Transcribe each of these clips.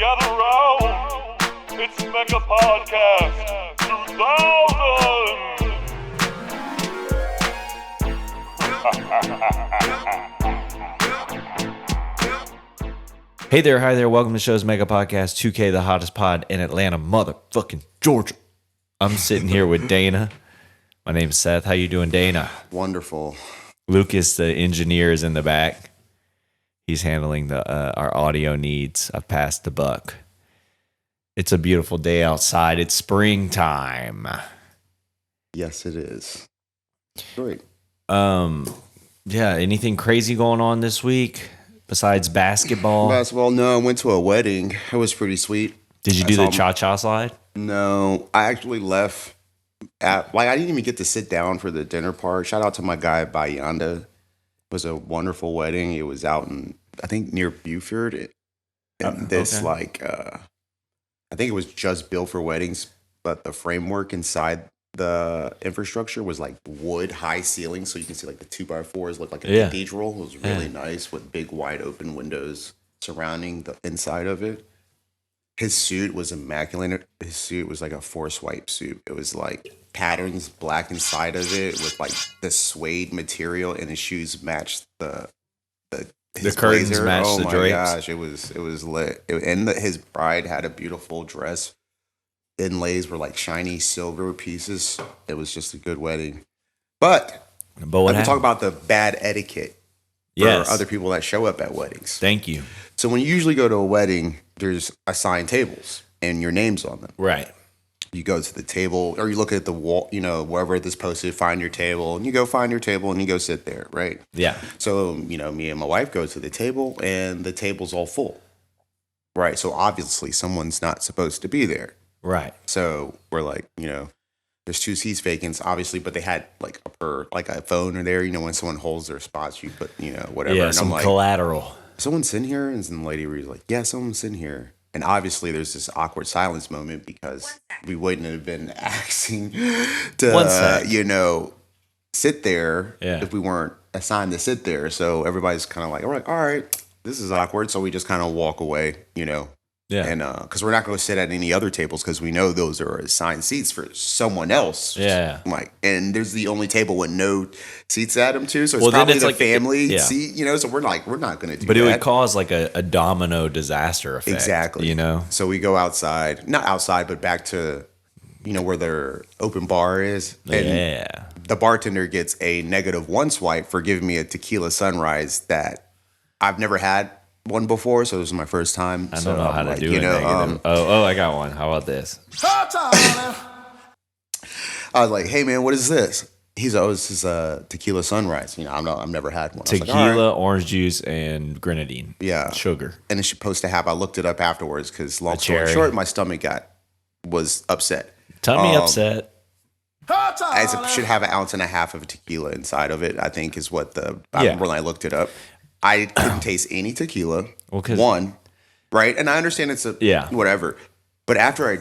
gather round. It's Mega Podcast 2000. Hey there, hi there, welcome to the show's Mega Podcast 2K, the hottest pod in Atlanta, motherfucking Georgia. I'm sitting here with Dana. My name's Seth. How you doing, Dana? Wonderful. Lucas, the engineer, is in the back. He's handling our audio needs. I've passed the buck. It's a beautiful day outside. It's springtime. Yes, it is. Great. Yeah, anything crazy going on this week besides basketball? Basketball, no. I went to a wedding. It was pretty sweet. Did you do the cha-cha slide? No. I actually left I didn't even get to sit down for the dinner part. Shout out to my guy, Bayanda. It was a wonderful wedding. It was out in, I think, near Buford. I think it was just built for weddings, but the framework inside the infrastructure was like wood, high ceilings, so you can see like the 2x4s look like a cathedral. It was really nice with big wide open windows surrounding the inside of it. His suit was immaculate. His suit was like a force wipe suit. It was like patterns black inside of it with like the suede material, and his shoes matched his curtains blazer. matched the drapes. Oh my gosh, it was lit. His bride had a beautiful dress. Inlays were like shiny silver pieces. It was just a good wedding. But what happened? Talk about the bad etiquette for other people that show up at weddings. Thank you. So when you usually go to a wedding, there's assigned tables and your name's on them. Right. You go to the table, or you look at the wall, wherever it's posted, find your table, and you go find your table and you go sit there, right? Yeah. So, me and my wife go to the table and the table's all full. Right. So obviously someone's not supposed to be there. Right. So we're like, there's 2 seats vacant, obviously, but they had like a phone or there, when someone holds their spots, you put, whatever. Yeah, and some I'm like, collateral. someone's sitting here? And the lady was like, yeah, someone's in here. And obviously there's this awkward silence moment because we wouldn't have been asking to, sit there if we weren't assigned to sit there. So everybody's kind of like, all right, this is awkward. So we just kind of walk away, Yeah. And because we're not going to sit at any other tables because we know those are assigned seats for someone else. Yeah. And there's the only table with no seats at them too. So it's probably the family seat, So we're not going to do that. But it would cause like a domino disaster effect. Exactly. So we go outside, not outside, but back to, where their open bar is. And the bartender gets a -1 swipe for giving me a tequila sunrise that I've never had one before, so this is my first time. I don't know how to do it. I got one. How about this? I was like, "Hey man, what is this?" He's like, "Oh, this is a tequila sunrise." I've never had one. Tequila, orange juice, and grenadine. Yeah, sugar. And it's supposed to have. I looked it up afterwards because long story short, my stomach was upset. Tummy upset. It should have 1.5 ounces of tequila inside of it. I think is what I remember when I looked it up. I couldn't taste any tequila. One, right? And I understand it's whatever. But after I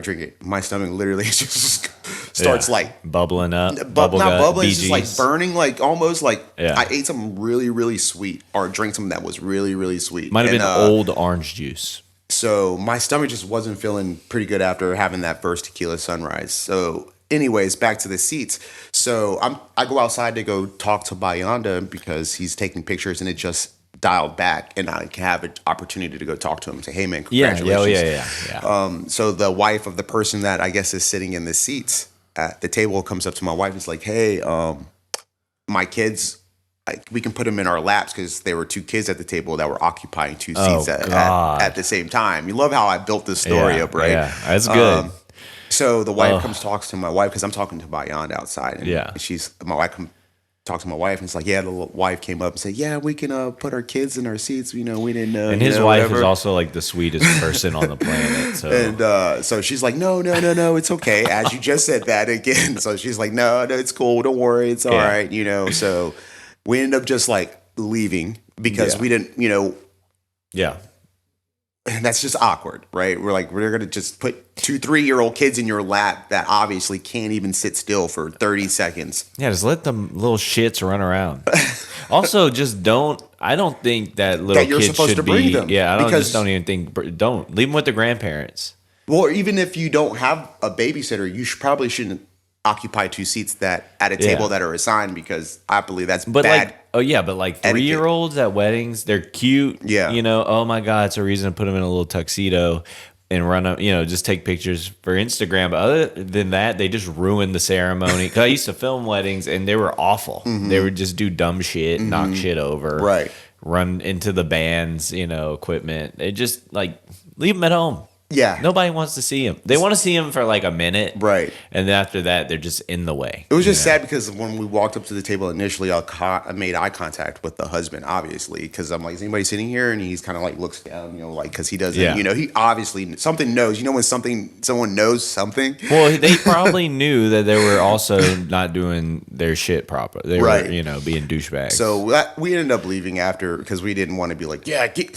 drink it, my stomach literally just starts like bubbling up. Not bubbling, it's just like burning, like almost like I ate something really, really sweet or drank something that was really, really sweet. Might have been old orange juice. So my stomach just wasn't feeling pretty good after having that first tequila sunrise. So anyways, back to the seats. So I go outside to go talk to Bayanda because he's taking pictures and it just dialed back, and I can have an opportunity to go talk to him and say, "Hey man, congratulations." Yeah. So the wife of the person that I guess is sitting in the seats at the table comes up to my wife and is like, "Hey, my kids, we can put them in our laps," because there were 2 kids at the table that were occupying 2 seats at the same time. You love how I built this story up, right? Yeah, that's good. So the wife talks to my wife because I'm talking to Bayanda outside. And my wife talks to my wife and it's like, the wife came up and said, "Yeah, we can put our kids in our seats. We didn't know." And his wife is also like the sweetest person on the planet. So. And so she's like, no, it's okay. As you just said that again. So she's like, no, it's cool. Don't worry. It's all right. So we ended up just like leaving because we didn't, Yeah. And that's just awkward, right? We're going to just put 2 3-year-old kids in your lap that obviously can't even sit still for 30 seconds. Yeah, just let them little shits run around. Also, just don't. I don't think that little That you're kids supposed should to bring be. them, Yeah, I because- just don't even think. Don't leave them with the grandparents. Well, even if you don't have a babysitter, you probably shouldn't occupy 2 seats that at a table that are assigned, because I believe that's But bad. like, oh yeah, but like 3-year-olds at weddings, they're cute. Yeah. You know, oh my God, it's a reason to put them in a little tuxedo and run up, you know, just take pictures for Instagram. But other than that, they just ruin the ceremony. Because I used to film weddings and they were awful. They would just do dumb shit, knock shit over, Right. run into the band's, you know, equipment. They just like leave them at home. Yeah. Nobody wants to see him. They want to see him for like a minute. Right. And then after that, they're just in the way. It was just sad because when we walked up to the table initially, I made eye contact with the husband, obviously, because I'm like, is anybody sitting here? And he's kind of like looks down, you know, like, because he doesn't, you know, he obviously something knows, you know, when someone knows something. Well, they probably knew that they were also not doing their shit proper. They were, you know, being douchebags. So we ended up leaving after because we didn't want to be like,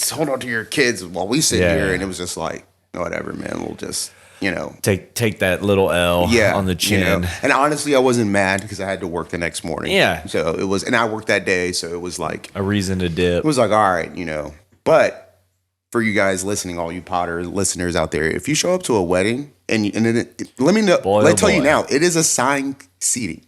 hold on to your kids while we sit here. And it was just like, whatever, man, we'll just, you know, take that little L on the chin. You know? And honestly, I wasn't mad because I had to work the next morning. Yeah. So it was, and I worked that day, so it was like a reason to dip. It was like, all right, you know. But for you guys listening, all you Potter listeners out there, if you show up to a wedding and let me know, let's tell you now, it is assigned seating.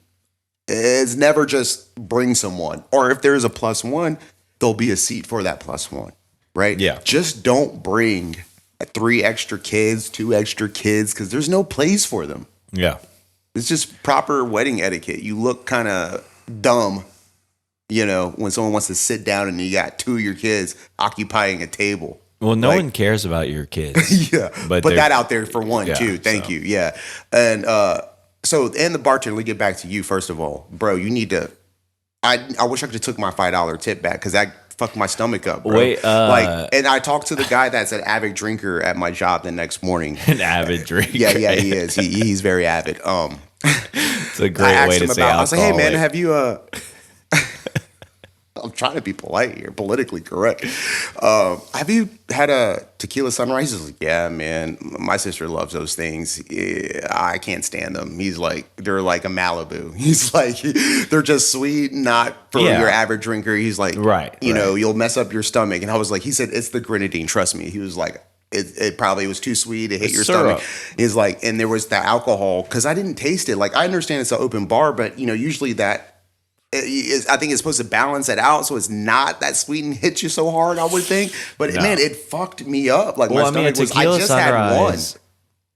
It's never just bring someone, or if there is a +1, there'll be a seat for that +1, right? Yeah. Just don't bring 3 extra kids, 2 extra kids, because there's no place for them. Yeah. It's just proper wedding etiquette. You look kind of dumb, you know, when someone wants to sit down and you got 2 of your kids occupying a table. Well, no one cares about your kids. Yeah. But put that out there for one, too. Thank so. you. Yeah. And and the bartender, let me get back to you, first of all. Bro, you need to, I wish I could have took my $5 tip back, because that fucked my stomach up, bro. Wait, and I talked to the guy that's an avid drinker at my job the next morning. An avid drinker. Yeah, he is. He's very avid. It's a great way to say alcoholic. I was like, hey man, have you I'm trying to be polite here, politically correct. Have you had a tequila sunrise? He's like, yeah, man. My sister loves those things. Yeah, I can't stand them. He's like, they're like a Malibu. He's like, they're just sweet, not for your average drinker. He's like, you know, you'll mess up your stomach. And I was like, he said, it's the grenadine. Trust me. He was like, it probably was too sweet. It hit your stomach. He's like, and there was the alcohol, because I didn't taste it. Like, I understand it's an open bar, but you know, usually that, I think it's supposed to balance it out, so it's not that sweet and hits you so hard, I would think. But man, it fucked me up. Like, my stomach was. I just had one. It's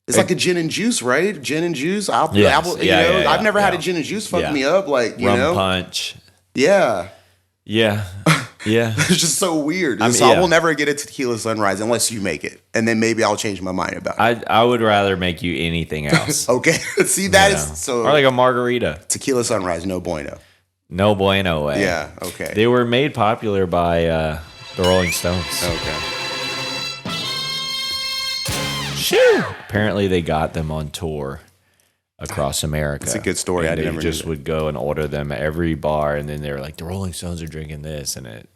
like a gin and juice, right? Gin and juice. I've never had a gin and juice fuck me up. Like, you know, rum punch. Yeah. Yeah. It's just so weird. I will never get a tequila sunrise unless you make it, and then maybe I'll change my mind about it. I would rather make you anything else. Okay. See, that is so. Or like a margarita. Tequila sunrise, no bueno. No bueno way. Yeah, okay. They were made popular by the Rolling Stones. Okay. Shoo! Apparently they got them on tour across America. It's a good story. And I they never just knew that. would go and order them at every bar, and then they were like, the Rolling Stones are drinking this, and it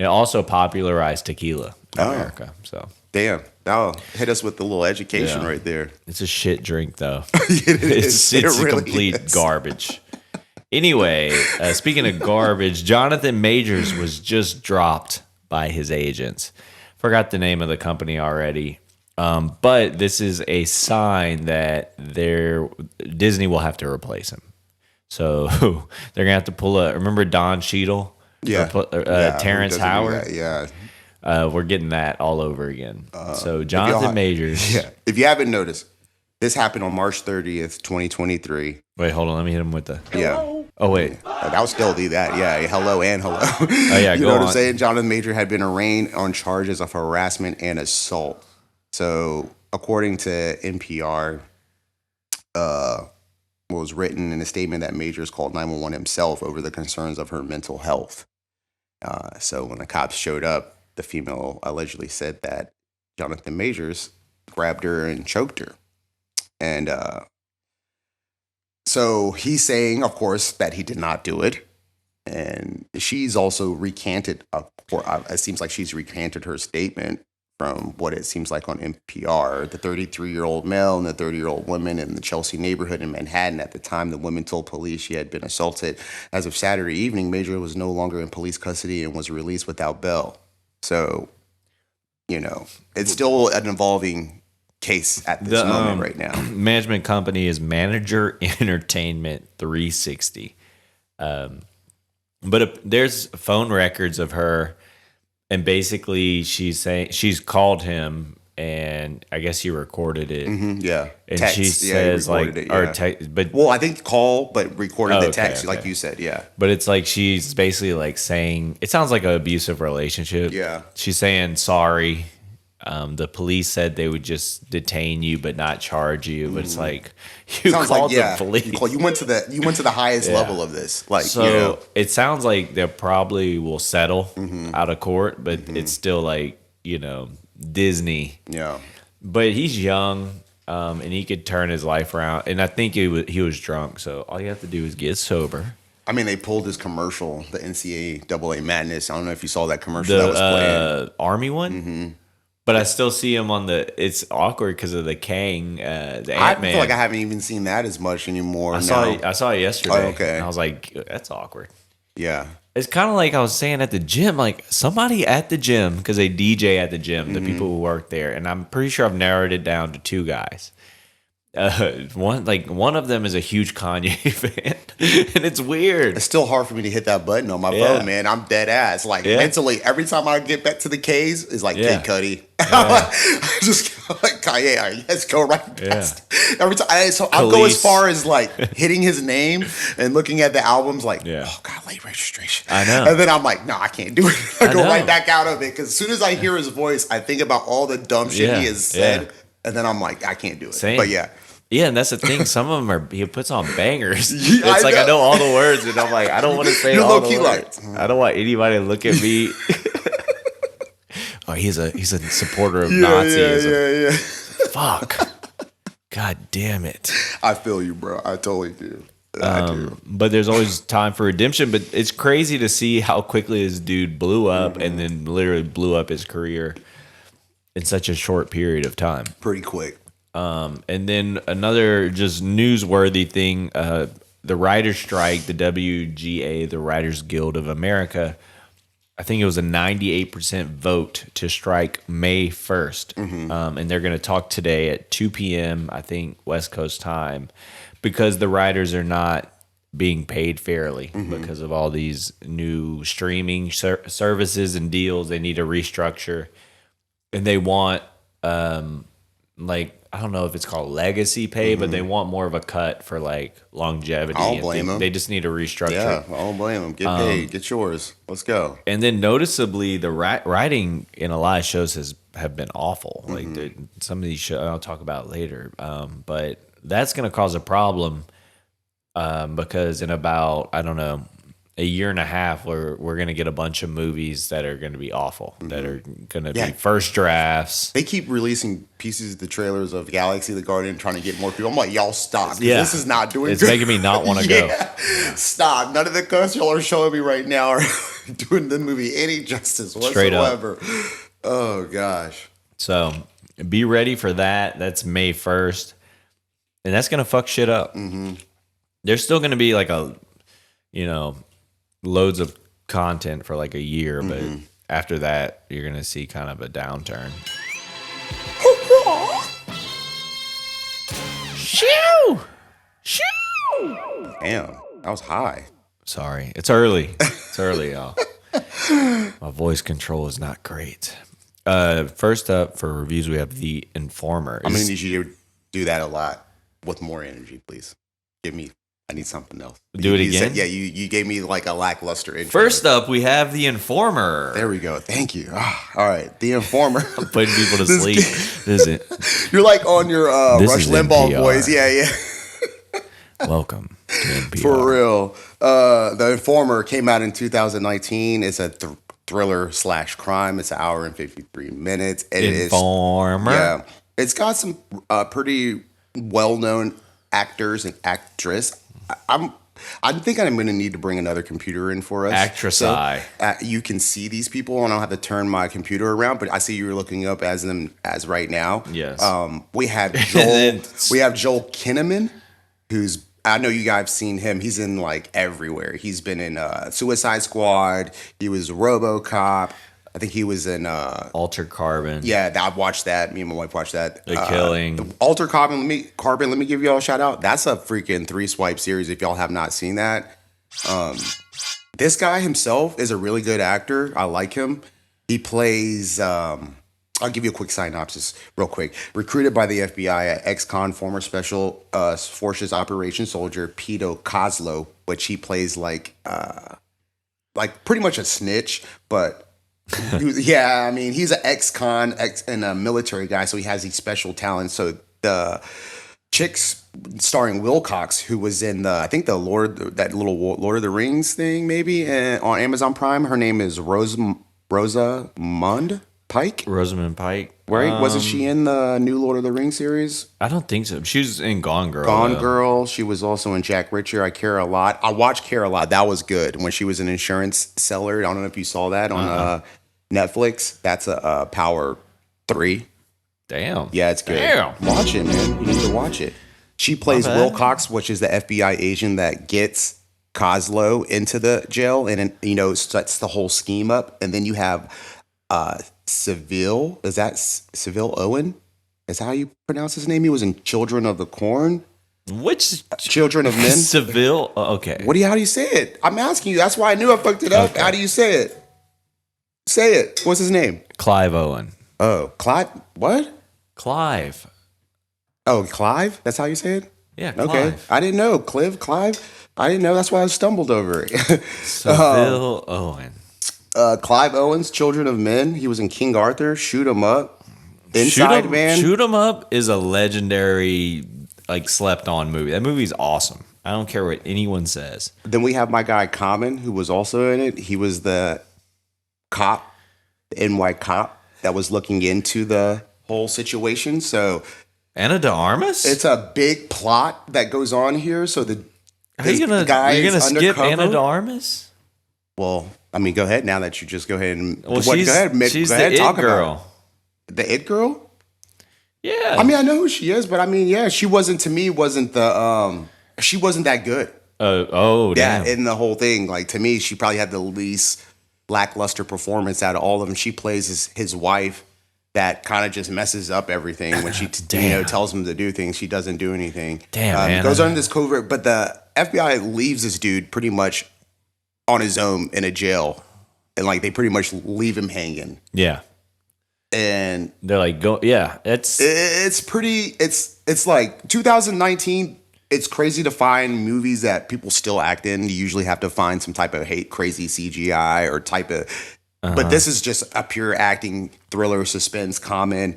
also popularized tequila in America. So damn. Now hit us with the little education right there. It's a shit drink, though. It's It's really complete is. garbage. Anyway, speaking of garbage, Jonathan Majors was just dropped by his agents. Forgot the name of the company already. But this is a sign that Disney will have to replace him. So they're going to have to pull remember Don Cheadle? Yeah. Terrence Howard? Yeah. We're getting that all over again. So Jonathan Majors. Yeah. If you haven't noticed, this happened on March 30th, 2023. Wait, hold on. Let me hit him with the. Yeah. Oh, wait. I'll still do that. Yeah. Hello and hello. Oh, yeah. You go know what on. I'm saying? Jonathan Major had been arraigned on charges of harassment and assault. So, according to NPR, what was written in a statement that Majors called 911 himself over the concerns of her mental health. So, when the cops showed up, the female allegedly said that Jonathan Majors grabbed her and choked her. And so he's saying, of course, that he did not do it. And she's also recanted. It seems like she's recanted her statement from what it seems like on NPR. The 33-year-old male and the 30-year-old woman in the Chelsea neighborhood in Manhattan. At the time, the woman told police she had been assaulted. As of Saturday evening, Major was no longer in police custody and was released without bail. So, it's still an evolving case at this moment right now. Management company is Manager Entertainment 360. But there's phone records of her, and basically she's called him, and I guess he recorded it. Yeah, and text. she says I think call, but recorded the text, like you said. Yeah, but it's like she's basically like saying it sounds like an abusive relationship. Yeah, she's saying sorry. The police said they would just detain you but not charge you. But it's like you called the police. You went to the highest level of this. It sounds like they probably will settle out of court, but it's still like Disney. Yeah. But he's young, and he could turn his life around. And I think he was drunk, so all you have to do is get sober. I mean, they pulled his commercial, the NCAA Madness. I don't know if you saw that commercial that was playing. Army one. Mm-hmm. But I still see him on it's awkward because of the Kang, the Ant-Man. I feel like I haven't even seen that as much anymore. I saw it yesterday. Oh, okay. And I was like, that's awkward. Yeah. It's kind of like I was saying at the gym, like somebody at the gym, because they DJ at the gym, the people who work there. And I'm pretty sure I've narrowed it down to two guys. One of them is a huge Kanye fan, and it's weird. It's still hard for me to hit that button on my phone, man. I'm dead ass. Mentally, every time I get back to the K's, it's like Kid Cudi. I just like Kanye. All right, let's go right past. Every time, I'll go as far as like hitting his name and looking at the albums, like, oh god, late registration. I know. And then I'm like, no, I can't do it. I go right back out of it because as soon as I hear his voice, I think about all the dumb shit he has said, and then I'm like, I can't do it. Same. But yeah. Yeah, and that's the thing. Some of them he puts on bangers. It's I know all the words, and I'm like, I don't want to say all the words. I don't want anybody to look at me. Oh, he's a supporter of Nazism. Yeah. Fuck. God damn it. I feel you, bro. I totally do. I do. But there's always time for redemption. But it's crazy to see how quickly this dude blew up and then literally blew up his career in such a short period of time. Pretty quick. And then another just newsworthy thing, the writer's strike, the WGA, the Writers Guild of America, I think it was a 98% vote to strike May 1st. And they're going to talk today at 2 p.m., I think, West Coast time, because the writers are not being paid fairly because of all these new streaming services and deals. They need to restructure. And they want, I don't know if it's called legacy pay, but they want more of a cut for like longevity. I don't blame them. They just need to restructure. Yeah, I don't blame them. Get paid. Get yours. Let's go. And then noticeably, the writing in a lot of shows have been awful. Like some of these shows I'll talk about later. But that's going to cause a problem because in about, I don't know, a year and a half, we're going to get a bunch of movies that are going to be awful, that are going to be first drafts. They keep releasing pieces of the trailers of Galaxy, the Guardian, trying to get more people. I'm like, y'all stop. This is not doing It's good. making me not want to go. Stop. None of the cuts y'all are showing me right now are doing the movie any justice whatsoever. Oh, gosh. So be ready for that. That's May 1st. And that's going to fuck shit up. There's still going to be like loads of content for like a year, but after that, you're going to see kind of a downturn. Shoo! Shoo! Damn, that was high. Sorry. It's early. It's early, y'all. My voice control is not great. First up for reviews, we have The Informer. I'm going to need you to do that a lot with more energy, please. I need something else. Do it again? You gave me like a lackluster intro. First up, we have The Informer. There we go. Thank you. All right, The Informer. I'm putting people to sleep. This is You're like on your Rush Limbaugh NPR. voice. Yeah. Welcome to NPR. For real. The Informer came out in 2019. It's a thriller/crime. It's an hour and 53 minutes. Informer. It's got some pretty well-known actors and actress. I think I'm going to need to bring another computer in for us. Actress So, eye. you can see these people, and I don't have to turn my computer around. But I see you're looking up as them as right now. Yes. We have Joel. We have Joel Kinnaman, who's I know you guys have seen him. He's in like everywhere. He's been in Suicide Squad. He was RoboCop. I think he was in Altered Carbon. Yeah, I watched that. Me and my wife watched that. The Killing. Altered Carbon. Let me give y'all a shout out. That's a freaking 3-swipe series. If y'all have not seen that, this guy himself is a really good actor. I like him. He plays. I'll give you a quick synopsis, real quick. Recruited by the FBI at ex-con, former Special Forces Operations soldier Peter Kozlo, which he plays like pretty much a snitch, but. Yeah, I mean, he's an ex-con and a military guy, so he has these special talents. So the chicks starring Wilcox, who was in that little Lord of the Rings thing, maybe on Amazon Prime. Her name is Rosamund Pike. Rosamund Pike. Right? Wasn't she in the new Lord of the Rings series? I don't think so. She was in Gone Girl. Gone Girl. She was also in Jack Reacher. I Care a Lot. I watched Care a Lot. That was good. When she was an insurance seller. I don't know if you saw that on Netflix. That's a Power 3. Damn. Yeah, it's good. Damn. Watch it, man. You need to watch it. She plays bad. Wilcox, which is the FBI agent that gets Kozlo into the jail and, sets the whole scheme up. And then you have Seville. Is that Seville Owen? Is that how you pronounce his name? He was in Children of the Corn. Which Children of Men? Seville? Okay. How do you say it? I'm asking you. That's why I knew I fucked it up. Okay. How do you say it? Say it. What's his name? Clive Owen. Oh, Clive. What? Clive. Oh, Clive? That's how you say it? Yeah, Okay. Clive. I didn't know. Clive? I didn't know. That's why I stumbled over it. Seville Owen. Clive Owens, Children of Men. He was in King Arthur. Shoot 'em Up. Inside Man. Shoot 'em Up is a legendary, slept on movie. That movie's awesome. I don't care what anyone says. Then we have my guy Common, who was also in it. He was the cop, the NY cop that was looking into the whole situation. So Anna de Armas? it's a big plot that goes on here. So you're gonna skip Anna de Armas? Well, I mean, go ahead now that you just go ahead and she's the It Girl. The It Girl. Yeah. I mean, I know who she is, but I mean, yeah, she wasn't that good. Damn. Yeah, in the whole thing, to me, she probably had the least lackluster performance out of all of them. She plays his wife that kind of just messes up everything when she tells him to do things. She doesn't do anything. Damn, man. Goes on this covert, but the FBI leaves this dude pretty much on his own in a jail, and they pretty much leave him hanging. Yeah. And they're like, go. Yeah, it's pretty. It's like 2019. It's crazy to find movies that people still act in. You usually have to find some type of crazy CGI or type of. But this is just a pure acting thriller, suspense, common,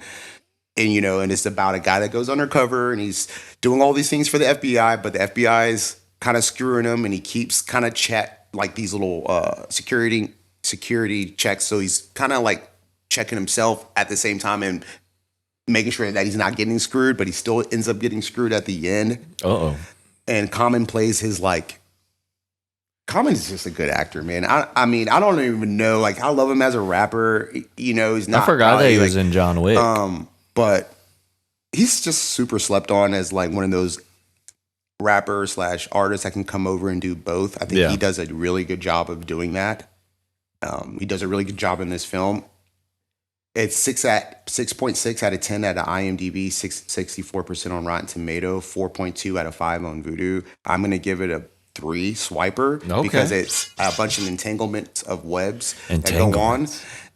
and it's about a guy that goes undercover and he's doing all these things for the FBI, but the FBI is kind of screwing him, and he keeps kind of these little security checks. So he's kind of checking himself at the same time and making sure that he's not getting screwed, but he still ends up getting screwed at the end. Uh-oh. And Common plays his Common is just a good actor, man. I mean, I don't even know. I love him as a rapper. He's not. I forgot that he was in John Wick. But he's just super slept on as one of those rappers / artists that can come over and do both. I think he does a really good job of doing that. He does a really good job in this film. It's 6.6 out of 10 at IMDb, 64% on Rotten Tomato, 4.2 out of 5 on Vudu. I'm gonna give it a 3 swiper because it's a bunch of entanglements of webs that go on,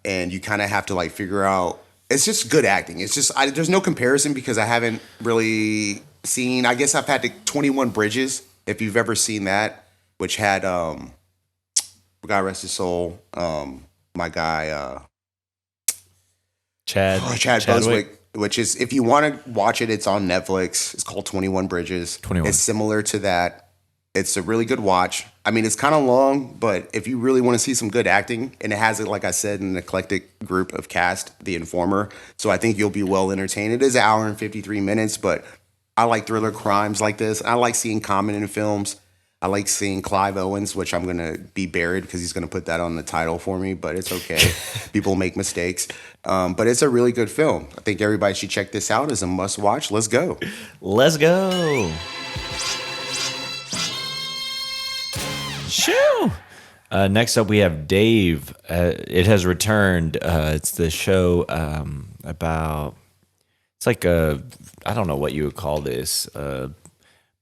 and you kind of have to figure out. It's just good acting. It's just there's no comparison because I haven't really seen. I guess I've had 21 Bridges, if you've ever seen that, which had God rest his soul, my guy. Chad Buswick, which is, if you want to watch it, it's on Netflix. It's called 21 Bridges. 21. It's similar to that. It's a really good watch. I mean, it's kind of long, but if you really want to see some good acting, and it has, like I said, an eclectic group of cast, The Informer, so I think you'll be well entertained. It is an hour and 53 minutes, but I like thriller crimes like this. I like seeing Common in films. I like seeing Clive Owens, which I'm gonna be buried because he's gonna put that on the title for me. But it's okay. People make mistakes. But it's a really good film. I think everybody should check this out. It's a must watch. Let's go. Let's go. Shoo. Next up, we have Dave. It has returned. It's the show about. It's like I don't know what you would call this.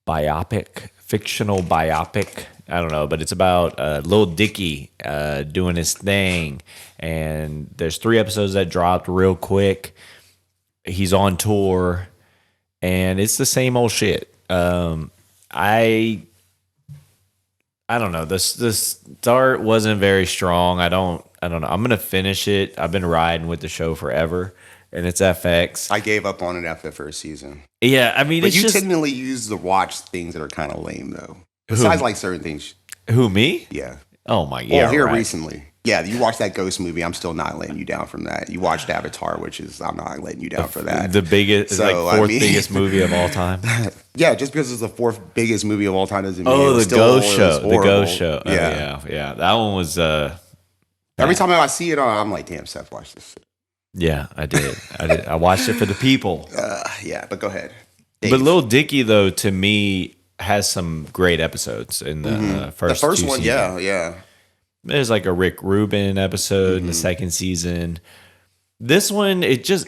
Biopic, fictional biopic. I don't know, but it's about Lil Dicky doing his thing. And there's 3 episodes that dropped real quick. He's on tour, and it's the same old shit. I don't know. The start wasn't very strong. I don't know. I'm gonna finish it. I've been riding with the show forever, and it's FX. I gave up on it after the first season. Yeah, I mean, But it's you just typically use the watch things that are kind of lame though. Besides like certain things. who me? Yeah. Oh my god. Well, here right. recently. Yeah, you watched that Ghost movie. I'm still not letting you down from that. You watched Avatar, which is I'm not letting you down for that. The biggest, So, like I 4th mean- biggest movie of all time. Yeah, just because it's the 4th biggest movie of all time doesn't mean Oh, it was the still, Ghost it Show. was The horrible. Ghost Show. Oh, Yeah. yeah. That one was. Every time I see it on, I'm like, damn, Seth, watch this shit. Yeah, I did. I watched it for the people. Yeah, but go ahead. But Dave. Lil Dicky, though, to me, has some great episodes in the first. The first 2 one, seasons. yeah. There's like a Rick Rubin episode in the 2nd season. This one, it just.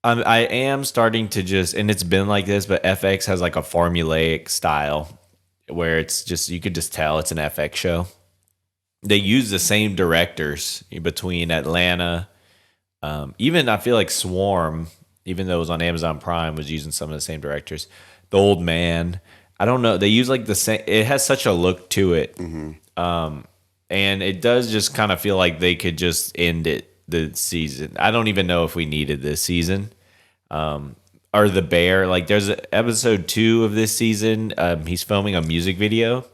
I am starting to just, and it's been like this, but FX has like a formulaic style where it's just, you could just tell it's an FX show. They use the same directors between Atlanta. Even I feel like Swarm, even though it was on Amazon Prime, was using some of the same directors. The Old Man, I don't know. They use like the same. It has such a look to it, and it does just kind of feel like they could just end it the season. I don't even know if we needed this season. Or The Bear, like there's episode 2 of this season. He's filming a music video,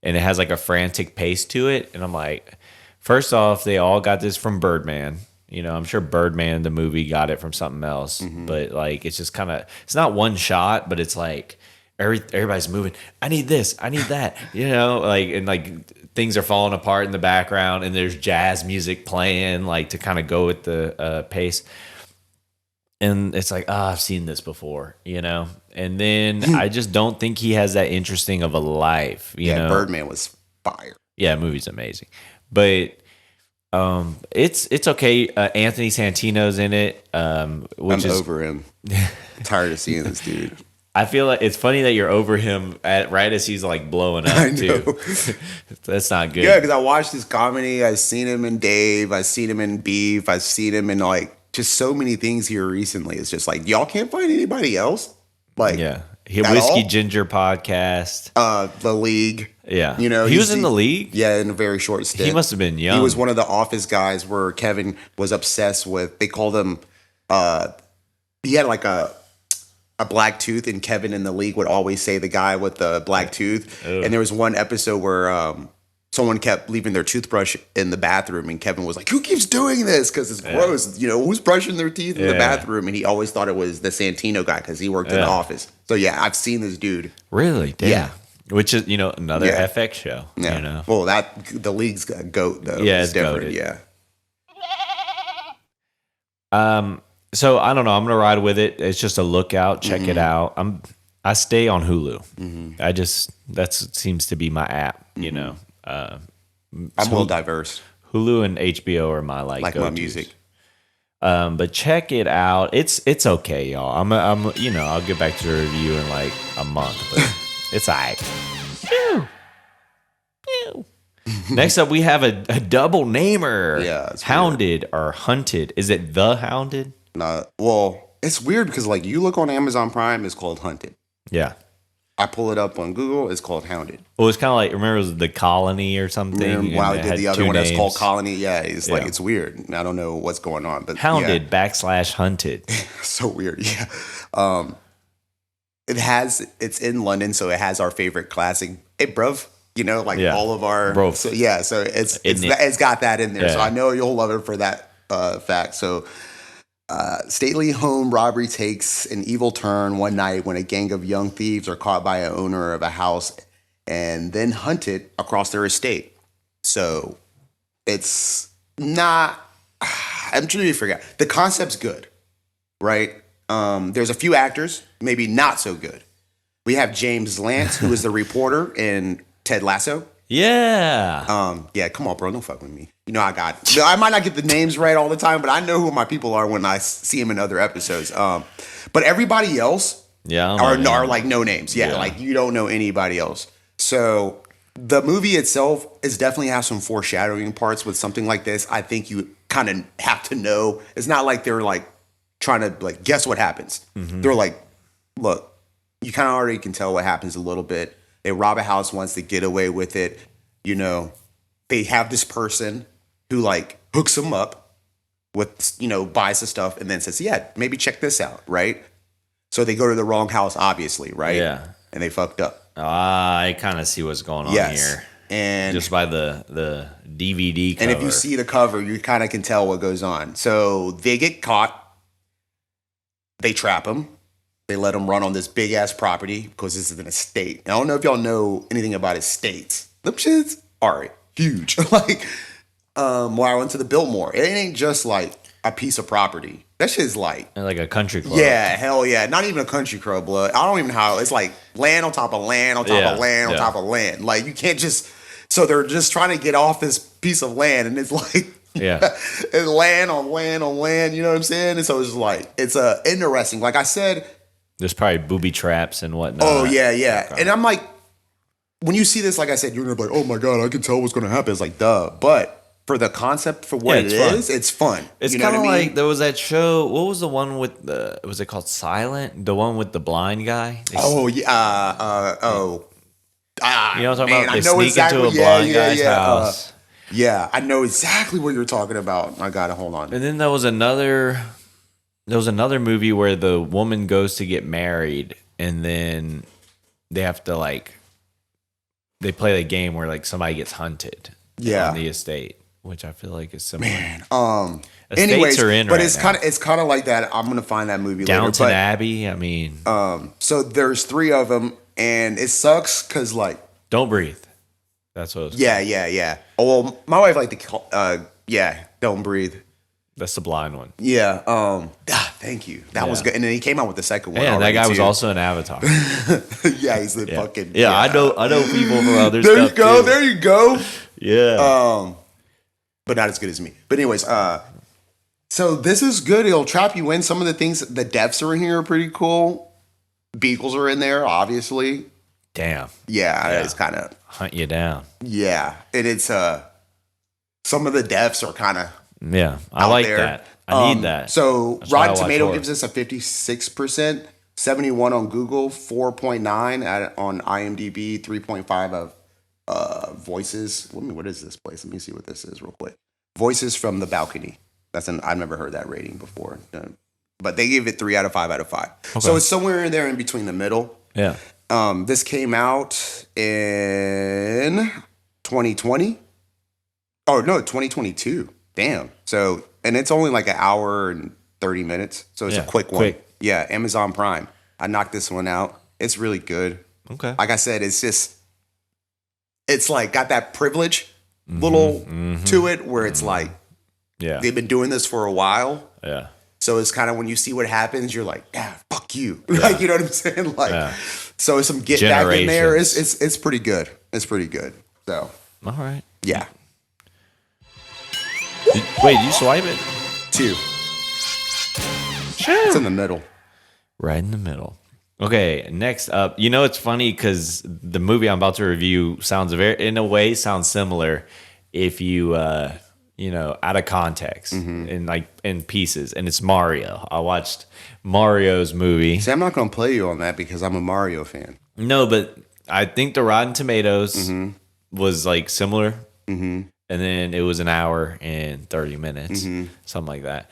and it has like a frantic pace to it. And I'm like, first off, they all got this from Birdman. You know, I'm sure Birdman, the movie, got it from something else. But like, it's just kind of, it's not one shot, but it's like everybody's moving. I need this. I need that. You know, like, and like things are falling apart in the background, and there's jazz music playing, like to kind of go with the pace. And it's like, I've seen this before, you know? And then I just don't think he has that interesting of a life, you know? Birdman was fire. Yeah, the movie's amazing. But it's okay. Anthony Santino's in it, which I'm is over him. Tired of seeing this dude. I feel like it's funny that you're over him right as he's like blowing up I too. know. That's not good. Yeah, because I watched his comedy. I've seen him in Dave. I've seen him in Beef. I've seen him in like just so many things here recently. It's just like y'all can't find anybody else. Like Yeah. at Whiskey all? Ginger podcast. The League. Yeah. You know, he he's was in the league. Yeah, in a very short stint. He must have been young. He was one of the Office guys where Kevin was obsessed with. They called him. He had like a black tooth, and Kevin in the league would always say the guy with the black tooth. Ugh. And there was one episode where someone kept leaving their toothbrush in the bathroom, and Kevin was like, "Who keeps doing this? Because it's gross. You know, who's brushing their teeth in the bathroom?" And he always thought it was the Santino guy because he worked in the office. So yeah, I've seen this dude. Really? Damn. Yeah. Which is, you know, another Yeah. FX show. Yeah. You know? Well, the league's got goat though. Yeah, it's it's different. goated. Yeah. So I don't know. I'm gonna ride with it. It's just a lookout. Check it out. I stay on Hulu. I just that seems to be my app. You know, I'm well diverse. Hulu and HBO are my like My go-tos. music. But check it out. It's okay, y'all. I'm you know, I'll get back to the review in like a month, but it's alright. Next up, we have a double namer. Yeah, it's Hounded or Hunted. Is it The Hounded? Well, it's weird because like you look on Amazon Prime, it's called Hunted. Yeah. I pull it up on Google, it's called Hounded. Well, it's kind of like, remember it was The Colony or something? And while I it did had the other 2 one that's called names. Colony, yeah, it's like Yeah. it's weird. I don't know what's going on, but Hounded / Hunted. yeah, so weird. Yeah, it's in London, so it has our favorite classic. Hey, bruv, you know, like Yeah. all of our. Bruv. So yeah, so it's Isn't it? it's got that in there. So Yeah. I know you'll love it for that fact. So. Stately home robbery takes an evil turn one night when a gang of young thieves are caught by an owner of a house and then hunted across their estate. So it's not. I'm trying to forget. The concept's good, right? There's a few actors, maybe not so good. We have James Lance, who is the reporter in Ted Lasso. Yeah. Yeah, come on, bro. Don't fuck with me. You know, I might not get the names right all the time, but I know who my people are when I see them in other episodes. But everybody else are like no names. Yeah, like you don't know anybody else. So the movie itself is definitely has some foreshadowing parts with something like this. I think you kind of have to know. It's not like they're like trying to like guess what happens. Mm-hmm. They're like, look, you kind of already can tell what happens a little bit. They rob a house once, they get away with it. You know, they have this person who like hooks them up with, you know, buys the stuff and then says, yeah, maybe check this out, right? So they go to the wrong house, obviously, right? Yeah. And they fucked up. I kind of see what's going on here. And just by the DVD cover. And if you see the cover, you kind of can tell what goes on. So they get caught. They trap them. They let them run on this big ass property because this is an estate. And I don't know if y'all know anything about estates. Them shits are huge. Like, when I went to the Biltmore, it ain't just like a piece of property. That shit's like a country club. Yeah, hell yeah. Not even a country club, blood. I don't even know how. It's like land on top of land on top of land on top of land. Like, you can't just. So they're just trying to get off this piece of land, and it's like. It's land on land on land. You know what I'm saying? And so it's like it's interesting. Like I said. There's probably booby traps and whatnot. Oh, yeah. Okay. And I'm like, when you see this, like I said, you're going to be like, oh, my God, I can tell what's going to happen. It's like, duh. But for the concept, for what it is, it's fun. It's kind of like, there was that show, what was the one with was it called Silent? The one with the blind guy? You know what I'm talking about? They sneak into a blind guy's house. I know exactly what you're talking about. I got to hold on. And then there was another movie where the woman goes to get married and then they have to like they play the game where like somebody gets hunted on the estate, which I feel like is similar. Man, estates are in but right it's kind of like that. I'm gonna find that movie Downton later. Abbey. I mean, so there's 3 of them, and it sucks because like Don't Breathe. That's what. Yeah. Oh well, my wife liked to call. Don't Breathe. That's the blind one. Yeah. Thank you. That was good. And then he came out with the second one. Yeah, that guy was also an Avatar. Yeah, he's the fucking. Yeah, I know people from other there stuff. There you go. Yeah. But not as good as me. But anyways, so this is good. It'll trap you in. Some of the things, the deaths are in here are pretty cool. Beagles are in there, obviously. Damn. Yeah. It's kind of hunt you down. Yeah, and it's some of the deaths are kind of. Yeah, I like that. I need that. So Rotten Tomato gives us a 56%, 71 on Google, 4.9 on IMDb, 3.5 of Voices. What is this place? Let me see what this is real quick. Voices from the Balcony. I've never heard that rating before, but they gave it 3 out of 5 out of 5. Okay. So it's somewhere in there in between the middle. Yeah. This came out in 2020. Oh no, 2022. Damn. So, and it's only like an hour and 30 minutes. So it's a quick one. Yeah, Amazon Prime. I knocked this one out. It's really good. Okay. Like I said, it's like got that privilege little to it where it's like, they've been doing this for a while. Yeah. So it's kind of when you see what happens, you're like, fuck you. Like, you know what I'm saying? Like, so it's some get back in there. It's pretty good. It's pretty good. So. All right. Yeah. Wait, you swipe it? 2. It's in the middle. Right in the middle. Okay, next up. You know, it's funny because the movie I'm about to review in a way sounds similar if you, out of context in pieces. And it's Mario. I watched Mario's movie. See, I'm not going to play you on that because I'm a Mario fan. No, but I think the Rotten Tomatoes was like similar. Mm-hmm. And then it was an hour and 30 minutes, something like that.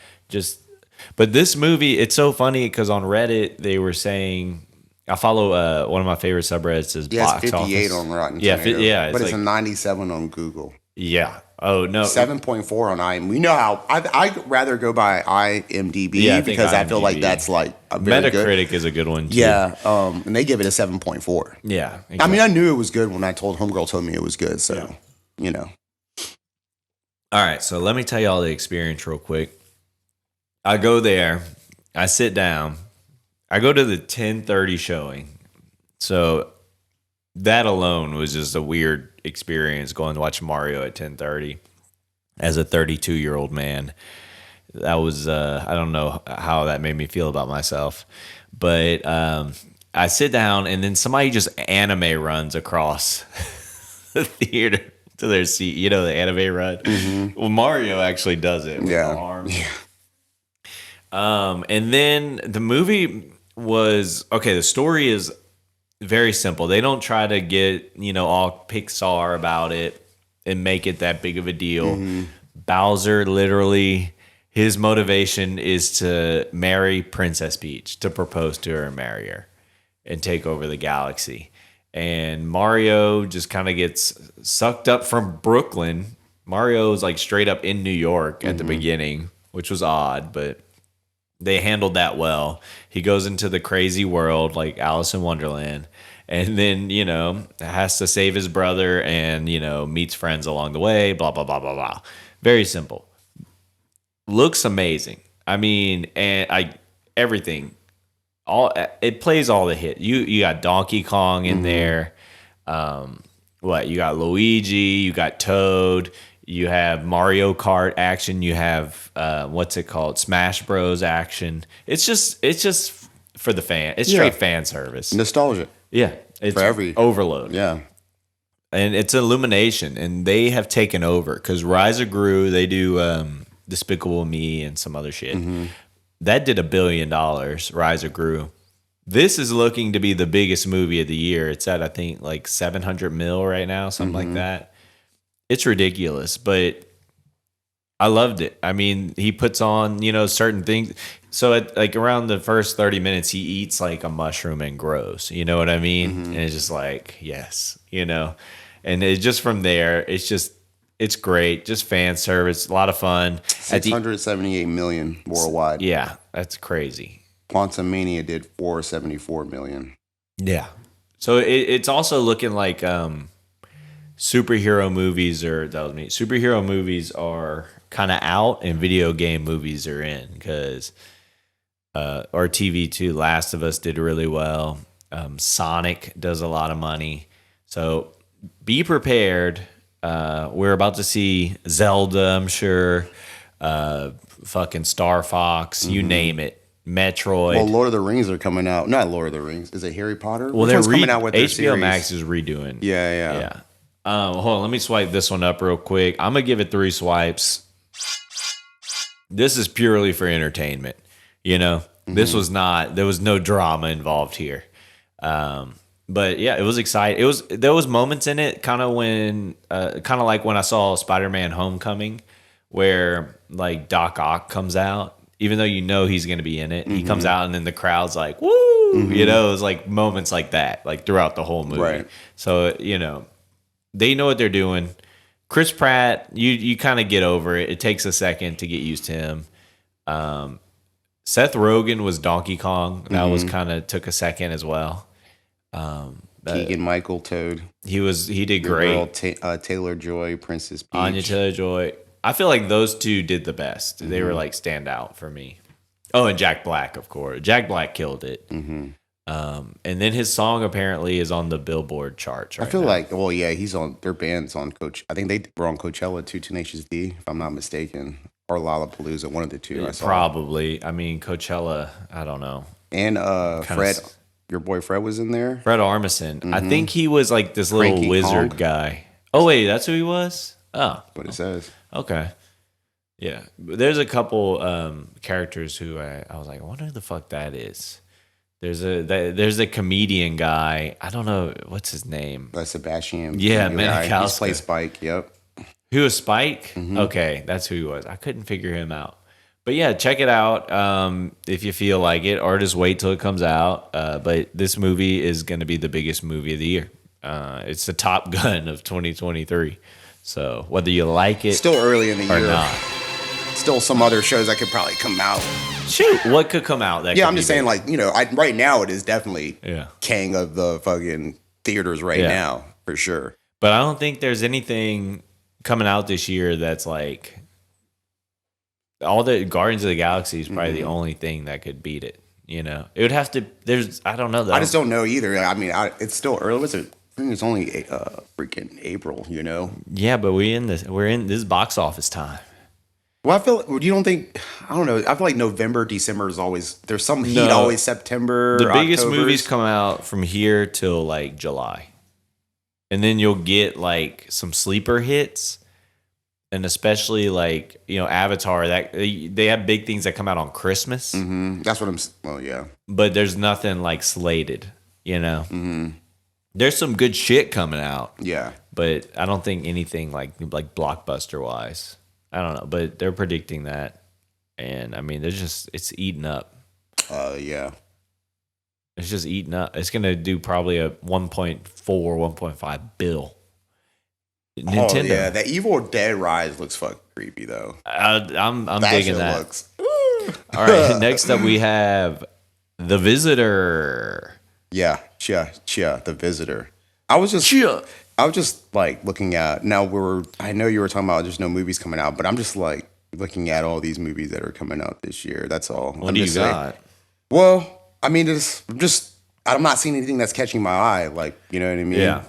But this movie, it's so funny because on Reddit, they were saying, I follow one of my favorite subreddits is Box it's 58 Office. on Rotten Tomatoes. Yeah, but it's a 97 on Google. Yeah. Oh no, 7.4 on IMDb. We know how I'd rather go by IMDb Yeah, I think because I feel like IMDb. that's like a very Metacritic good. is a good one too. Yeah, and they give it a 7.4. Yeah. I mean, I knew it was good when I told Homegirl told me it was good. So, you know. All right, so let me tell you all the experience real quick. I go there, I sit down, I go to the 10:30 showing. So that alone was just a weird experience going to watch Mario at 10:30 as a 32-year-old man. That was I don't know how that made me feel about myself, but I sit down and then somebody just anime runs across the theater to their seat. You know, the anime run. Mm-hmm. Well, Mario actually does it with the arms. Yeah. And then the movie was okay. The story is very simple. They don't try to get, all Pixar about it and make it that big of a deal. Mm-hmm. Bowser literally, his motivation is to marry Princess Peach, to propose to her and marry her and take over the galaxy. And Mario just kind of gets sucked up from Brooklyn. Mario's like straight up in New York at the beginning, which was odd, but they handled that well. He goes into the crazy world like Alice in Wonderland, and then, has to save his brother and, meets friends along the way, blah, blah, blah, blah, blah. Very simple. Looks amazing. I mean, everything. It plays all the hit. You got Donkey Kong in there. You got Luigi, you got Toad, you have Mario Kart action, you have what's it called? Smash Bros action. It's just for the fan. It's straight fan service. Nostalgia. Yeah. It's for every overload. Yeah. And it's Illumination, and they have taken over because Rise of Gru, they do Despicable Me and some other shit. Mm-hmm. That did $1 billion, Rise of Gru. This is looking to be the biggest movie of the year. It's at, I think, like 700 mil right now, something like that. It's ridiculous, but I loved it. I mean, he puts on, certain things. So at like around the first 30 minutes, he eats like a mushroom and grows. You know what I mean? And it's just like, yes, And it just from there, it's great. Just fan service, a lot of fun. 678 million worldwide. Yeah, that's crazy. Quantum Mania did 474 million. Yeah. So it's also looking like superhero movies superhero movies are kind of out and video game movies are in because or TV too. Last of Us did really well. Sonic does a lot of money. So be prepared. We're about to see Zelda, I'm sure. Fucking Star Fox, you name it. Metroid. Well, Lord of the Rings are coming out. Not Lord of the Rings. Is it Harry Potter? Well, they're coming out with their HBO series? Max is redoing. Yeah. Hold on, let me swipe this one up real quick. I'm gonna give it 3 swipes. This is purely for entertainment. This was not. There was no drama involved here. But yeah, it was exciting. There was moments in it, kind of like when I saw Spider-Man: Homecoming, where like Doc Ock comes out. Even though he's going to be in it, he comes out and then the crowd's like, woo! It was like moments like that, like throughout the whole movie. Right. So, they know what they're doing. Chris Pratt, you kind of get over it. It takes a second to get used to him. Seth Rogen was Donkey Kong. That was kind of took a second as well. Keegan-Michael Toad. He did great. Girl, Taylor-Joy, Princess Peach. Anya Taylor-Joy. I feel like those two did the best. They were like stand out for me. Oh, and Jack Black, of course. Jack Black killed it. And then his song apparently is on the Billboard charts right I feel now. like, well, yeah, he's on, their band's on Coach. I think they were on Coachella too, Tenacious D, if I'm not mistaken. Or Lollapalooza, one of the two. I saw. Probably. I mean, Coachella, I don't know. And Fred, your boy Fred was in there. Fred Armisen. I think he was like this little Frankie wizard Kong. guy. Oh, wait, that's who he was? Oh. What it says. Okay. Yeah. There's a couple characters who I was like, I wonder who the fuck that is. There's a comedian guy. I don't know. What's his name? Sebastian. Yeah, He Maniscalco. plays Spike. Yep. Who was Spike? Okay, that's who he was. I couldn't figure him out. But yeah, check it out if you feel like it, or just wait till it comes out. But this movie is going to be the biggest movie of the year. It's the Top Gun of 2023. So whether you like it Still early in the or year. not. Still some other shows that could probably come out. Shoot, what could come out? Yeah, I'm just saying, like, right now it is definitely Yeah. king of the fucking theaters right now, for sure. But I don't think there's anything coming out this year that's like all the Guardians of the Galaxy is probably the only thing that could beat it. It would have to. I don't know though. I just don't know either. I mean, it's still early. I think it's only freaking April. Yeah, but we're in this box office time. Well, you don't think? I don't know. I feel like November, December is always there's some heat. No. Always September. The biggest October's. movies come out from here till like July, and then you'll get like some sleeper hits, and especially like Avatar. That they have big things that come out on Christmas. Mm-hmm. That's what I'm. Well, yeah. But there's nothing like slated. Mm-hmm. There's some good shit coming out. Yeah. But I don't think anything like blockbuster wise. I don't know, but they're predicting that, and I mean, it's eating up. Yeah. It's just eating up. It's gonna do probably a 1.4, 1.5 bill. Nintendo. Oh yeah, that Evil Dead Rise looks fucking creepy though. I'm That digging shit that. looks. All right, next up we have The Visitor. Yeah, The Visitor. I was just like looking at now. I know you were talking about there's no movies coming out, but I'm just like looking at all these movies that are coming out this year. That's all. What do you got? Well, I mean, I'm not seeing anything that's catching my eye. Like, you know what I mean? Yeah.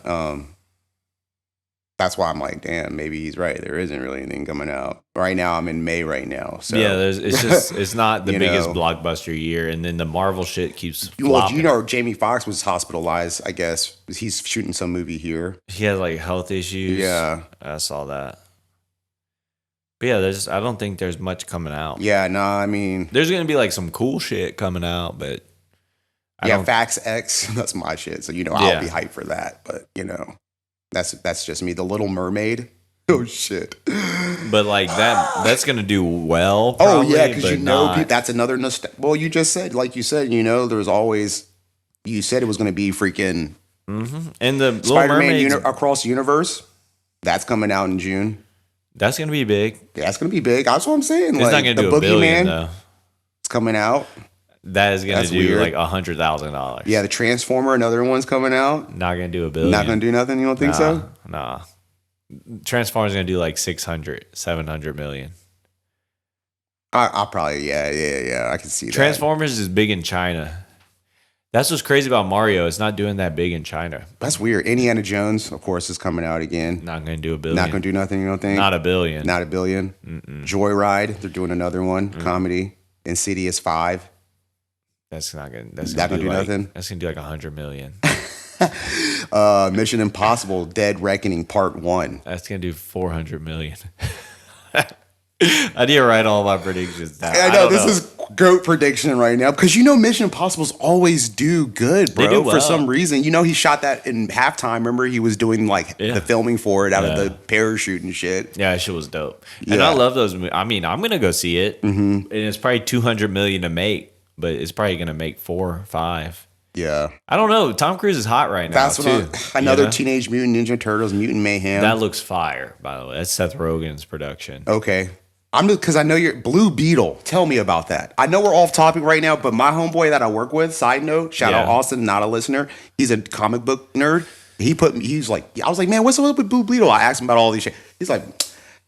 That's why I'm like, damn, maybe he's right. There isn't really anything coming out right now. I'm in May right now, so Yeah, it's not the You biggest know. blockbuster year, and then the Marvel shit keeps Well, flopping. Jamie Foxx was hospitalized. I guess he's shooting some movie here. He had like health issues. Yeah. I saw that. But yeah, I don't think there's much coming out. Yeah, no, I mean, There's gonna be like some cool shit coming out, but Fax X, that's my shit. So I'll be hyped for that. But that's just me. The Little Mermaid. Oh shit. But like that's gonna do well. Oh Probably, yeah, because but that's another well, you just said, like you said, there's always. You said it was going to be freaking and the Little Spider-Man Mermaid. Across the Universe. That's coming out in June. That's gonna be big. That's going to be big. That's what I'm saying. It's not gonna do a billion though. It's coming out. That is gonna That's do weird. like $100,000. Yeah, the Transformer, another one's coming out. Not gonna do a billion. Not going to do nothing. You don't think so? Nah. Transformers gonna do like 700 million. I'll probably yeah. I can see that. Transformers is big in China. That's what's crazy about Mario. It's not doing that big in China. That's weird. Indiana Jones, of course, is coming out again. Not gonna do a billion. Not going to do nothing. You don't think? Not a billion. Not a billion. Joyride, they're doing another one. Comedy. Insidious 5. That's not gonna. Not gonna do nothing? That's gonna do like 100 million. Mission Impossible: Dead Reckoning Part 1. That's gonna do 400 million. I need to write all my predictions down. I know this is GOAT prediction right now because Mission Impossibles always do good, bro. They do For well. some reason, he shot that in halftime. Remember, he was doing like the filming for it out of the parachute and shit. Yeah, that shit was dope. And Yeah. I love those movies. I mean, I'm gonna go see it, and it's probably 200 million to make, but it's probably gonna make 4 or 5. Yeah, I don't know. Tom Cruise is hot right now. that's too. what another Teenage Mutant Ninja Turtles Mutant Mayhem. That looks fire, by the way. That's Seth Rogen's production. Okay. I'm just because I know you're Blue Beetle. Tell me about that. I know we're off topic right now, but my homeboy that I work with, side note, shout out Austin, not a listener. He's a comic book nerd. He's like, I was like, man, what's up with Blue Beetle? I asked him about all these shit. He's like,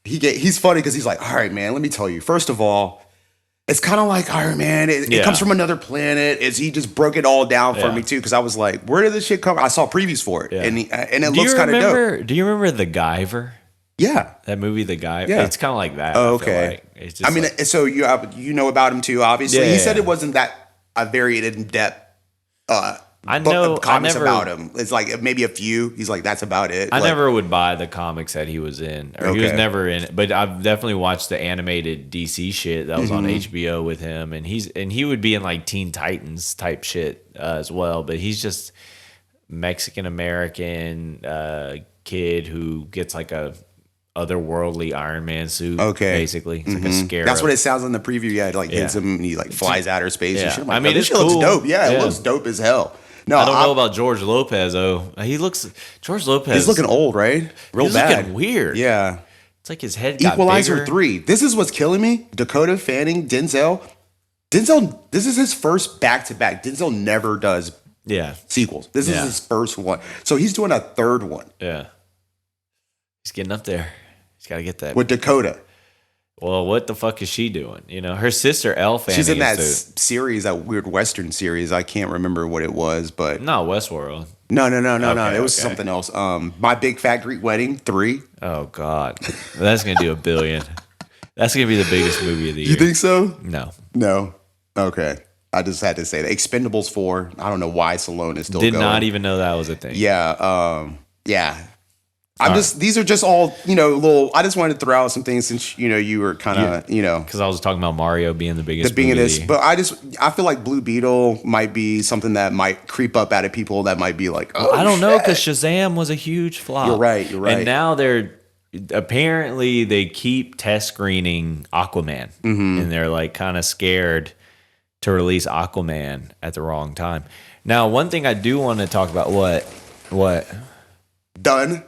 he's funny because he's like, all right, man, let me tell you. First of all, it's kind of like Iron Man. It comes from another planet. He just broke it all down for me too because I was like, where did this shit come? I saw previews for it, and it looks kind of dope. Do you remember The Guyver? Yeah, That movie, The Guy. Yeah. It's kind of like that. Oh, I feel okay. like. It's just I mean, like- so you know about him too, obviously. Yeah, He said yeah. it wasn't that a very in-depth I comments never- about him. It's like maybe a few. He's like, that's about it. I Like, never would buy the comics that he was in, or he was Okay. never in it. But I've definitely watched the animated DC shit that was on Mm-hmm. HBO with him, and he would be in like Teen Titans type shit as well. But he's just Mexican American kid who gets like a otherworldly Iron Man suit. Okay. Basically, it's like a scarab. That's what it sounds in the preview. Yeah, it like hits him and he like flies outer space and Yeah. shit. I'm I like, mean, this it's shit looks cool. dope. Yeah, Yeah. it looks dope as hell. No, I don't know about George Lopez though. George Lopez. He's looking old, right? Real he's bad. looking weird. Yeah. It's like his head got Equalizer bigger. 3. This is what's killing me. Dakota Fanning, Denzel. Denzel, this is his first back-to-back. Denzel never does sequels. This is his first one. So he's doing a third one. Yeah. He's getting up there. He's got to get that. With Dakota. Well, what the fuck is she doing? You know, her sister Elle Fanning. She's in that series, that weird Western series. I can't remember what it was, but not Westworld. No. It was something else. My Big Fat Greek Wedding 3. Oh God, that's gonna do $1 billion. That's gonna be the biggest movie of the year. You think so? No. Okay. I just had to say that. Expendables 4. I don't know why Stallone is still Did going. not even know that was a thing. Yeah. These are just all, little, I just wanted to throw out some things since, you were kind of, Because I was talking about Mario being the biggest movie. This, but I feel like Blue Beetle might be something that might creep up out of people that might be like, oh, I don't know, because Shazam was a huge flop. You're right. And now apparently they keep test screening Aquaman. And they're like kind of scared to release Aquaman at the wrong time. Now, one thing I do want to talk about, what? Done.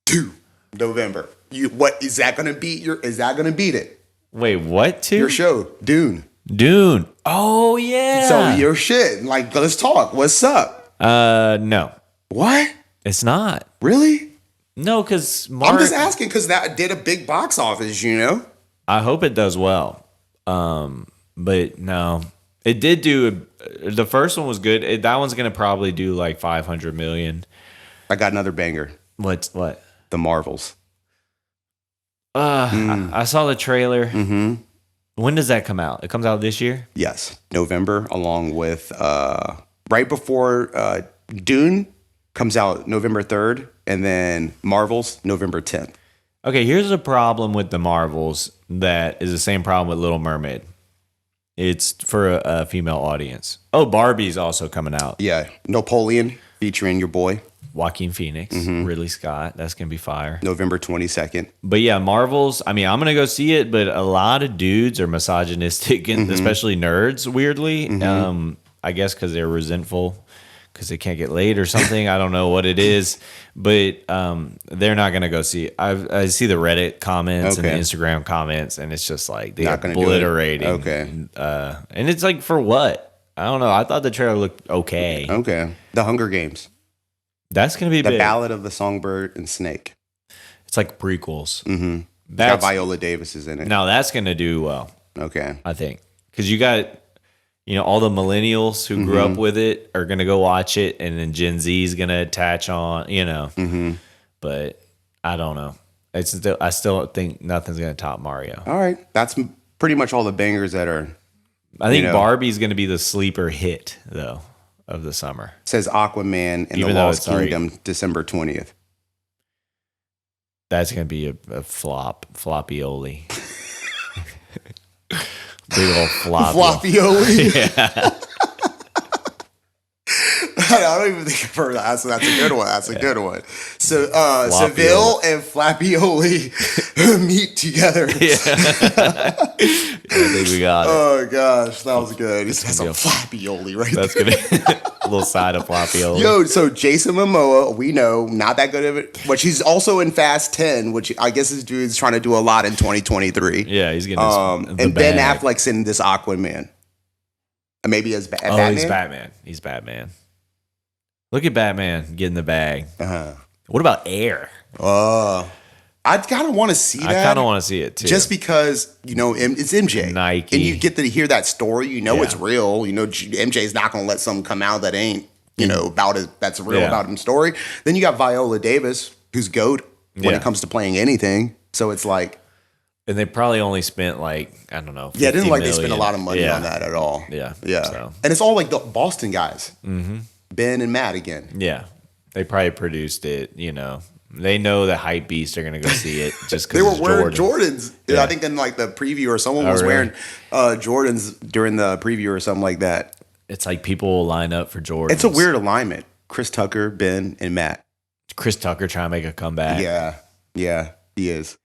2 November. What is that going to beat it? Wait, what? 2? Your show, Dune. Oh yeah. So your shit. Like, let's talk. What's up? No. What? It's not. Really? No, because I'm just asking because that did a big box office. I hope it does well. But no, it did do. The first one was good. That one's gonna probably do like 500 million. I got another banger. What? The Marvels. I saw the trailer. Mm-hmm. When does that come out? It comes out this year? Yes, November, along with right before Dune comes out November 3rd, and then Marvels November 10th. Okay, here's a problem with the Marvels that is the same problem with Little Mermaid. It's for a female audience. Oh, Barbie's also coming out. Yeah, Napoleon featuring your boy. Joaquin Phoenix, Ridley Scott. That's going to be fire. November 22nd. But yeah, Marvel's, I mean, I'm going to go see it, but a lot of dudes are misogynistic, and especially nerds, weirdly. I guess because they're resentful because they can't get laid or something. I don't know what it is, but they're not going to go see it. I see the Reddit comments and the Instagram comments, and it's just like they're obliterating. Okay. And it's like, for what? I don't know. I thought the trailer looked okay. Okay. The Hunger Games. That's going to be the big. Ballad of the Songbird and Snake. It's like prequels. Mm-hmm. Got Viola Davis is in it. Now that's going to do well. Okay. I think. Because you got, all the millennials who grew up with it are going to go watch it, and then Gen Z is going to attach on, But I don't know. I still think nothing's going to top Mario. All right. That's pretty much all the bangers that are. I think Barbie's going to be the sleeper hit, though, of the summer. It says Aquaman and the Lost Kingdom, December 20th. That's going to be a flop. Flopioli. Big old flop. Flopioli? Yeah. I don't even think I've heard that. That's a good one. That's a good one. So Seville and Flopioli meet together. Yeah. I think we got it. Oh gosh, that was good. That's a Flopioli right That's there. That's gonna a little side of Flopioli. Yo, so Jason Momoa, we know, not that good of it, but he's also in Fast 10, which I guess this dude's trying to do a lot in 2023. Yeah, he's getting and Ben Affleck's in this Aquaman. And maybe as Batman. He's Batman. He's Batman. Look at Batman getting the bag. Uh-huh. What about Air? I kind of want to see that. I kind of want to see it too. Just because, it's MJ. Nike. And you get to hear that story, it's real. MJ's not going to let something come out that ain't, about it, that's real about him story. Then you got Viola Davis, who's GOAT when it comes to playing anything. So it's like. And they probably only spent like, I don't know. Yeah, it didn't they spent a lot of money on that at all. Yeah. Yeah. So. And it's all like the Boston guys. Mm-hmm. Ben and Matt again. Yeah. They probably produced it, They know the hype beasts are going to go see it just because they were wearing Jordans. Yeah. I think in like the preview or someone was wearing Jordans during the preview or something like that. It's like people will line up for Jordans. It's a weird alignment. Chris Tucker, Ben, and Matt. Chris Tucker trying to make a comeback. Yeah, he is.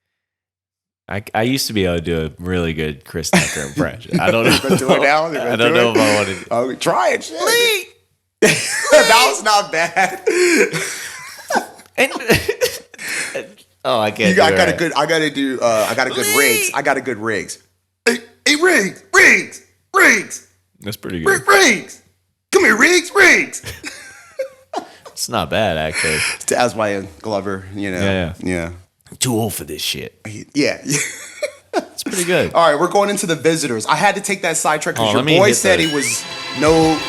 I used to be able to do a really good Chris Tucker impression. I don't know. Do it now? I don't know if I want to. Try it. Shit. That was not bad. And, oh, I can't. I got a good Riggs. I got a good Riggs. Hey, Riggs. That's pretty good. Riggs. Come here, Riggs. It's not bad, actually. As my Glover, Yeah. Too old for this shit. Yeah. It's pretty good. All right, we're going into the visitors. I had to take that sidetrack because Oh, your boy said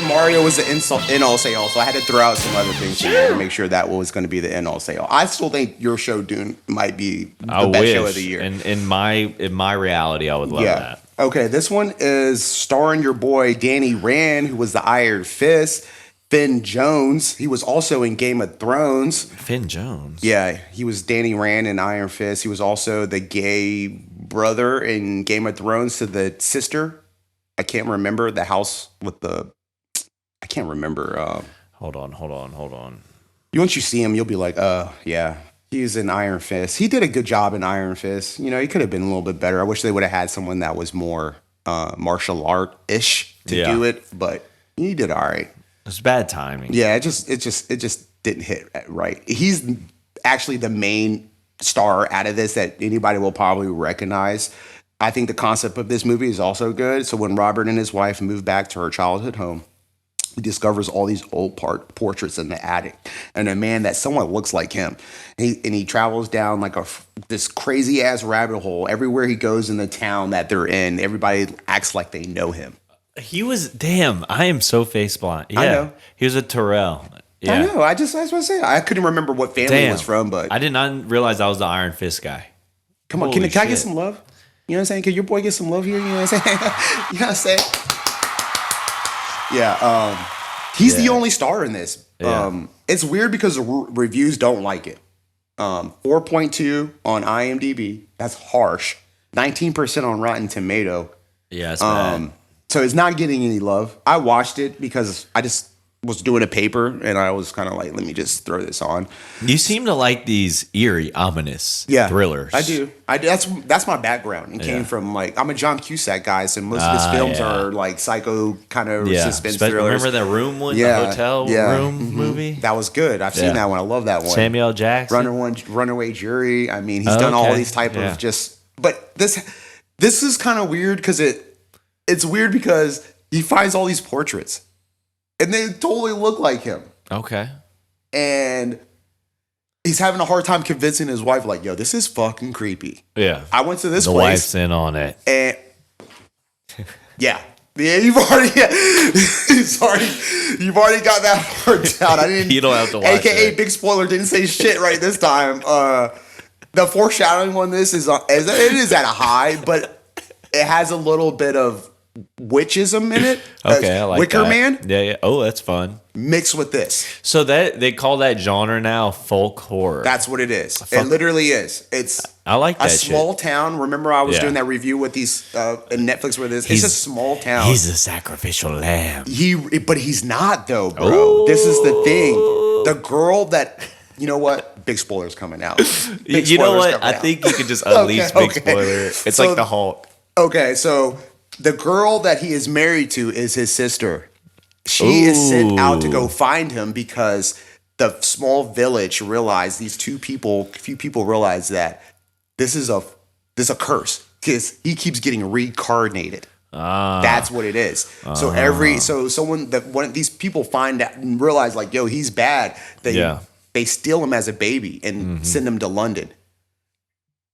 Mario was the end-all say-all, so I had to throw out some other things in there to make sure that was going to be the end-all say-all. I still think your show, Dune, might be the best show of the year. In my reality, I would love that. Okay, this one is starring your boy Danny Rand, who was the Iron Fist. Finn Jones, he was also in Game of Thrones. Finn Jones? Yeah, he was Danny Rand in Iron Fist. He was also the gay brother in Game of Thrones to the sister. I can't remember the house with the... I can't remember. Hold on. Once you see him, you'll be like, yeah, he's in Iron Fist. He did a good job in Iron Fist. He could have been a little bit better. I wish they would have had someone that was more martial art-ish to do it, but he did all right. It's bad timing. Yeah, it just didn't hit right. He's actually the main star out of this that anybody will probably recognize. I think the concept of this movie is also good. So when Robert and his wife move back to her childhood home, he discovers all these old portraits in the attic, and a man that somewhat looks like him. And he travels down like this crazy ass rabbit hole. Everywhere he goes in the town that they're in, everybody acts like they know him. He was, damn, I am so face blind. Yeah, I know. He was a Terrell. Yeah. I know. I just want to say, I couldn't remember what family he was from, but I did not realize I was the Iron Fist guy. Come on, can I get some love? You know what I'm saying? Can your boy get some love here? You know what I'm saying? You know what I'm saying? Yeah. He's the only star in this. Yeah. It's weird because the reviews don't like it. 4.2 on IMDb. That's harsh. 19% on Rotten Tomato. Yeah, that's bad. So it's not getting any love. I watched it because I just was doing a paper and I was kind of like, let me just throw this on. You seem to like these eerie, ominous thrillers. I do. That's my background. It came from I'm a John Cusack guy, so most of his films are like psycho kind of suspense thrillers. Remember that room one, the hotel room movie? That was good. I've seen that one. I love that one. Samuel Jackson. Runaway Jury. I mean, he's done all these type of but this is kind of weird because it's weird because he finds all these portraits and they totally look like him. Okay. And he's having a hard time convincing his wife, like, yo, this is fucking creepy. Yeah. I went to this place. The wife's in on it. And you've already got that part down. I didn't. You don't have to watch AKA it. Big spoiler, didn't say shit right this time. The foreshadowing on this is at a high, but it has a little bit of witchism in it. Okay, I like Wicker that. Man. Yeah. Oh, that's fun. Mixed with this. So that they call that genre now folk horror. That's what it is. It literally is. It's I like that a small town. Remember, I was doing that review with these in Netflix with this. It's a small town. He's a sacrificial lamb. But he's not though, bro. This is the thing. The girl that you know what? Big spoilers coming out. You know what? I think you could just unleash big spoiler. It's like the Hulk. Okay, so the girl that he is married to is his sister. She is sent out to go find him because the small village realized few people realize that this is a curse because he keeps getting reincarnated. That's what it is. So one of these people find out and realize like, yo, he's bad. They steal him as a baby and send him to London.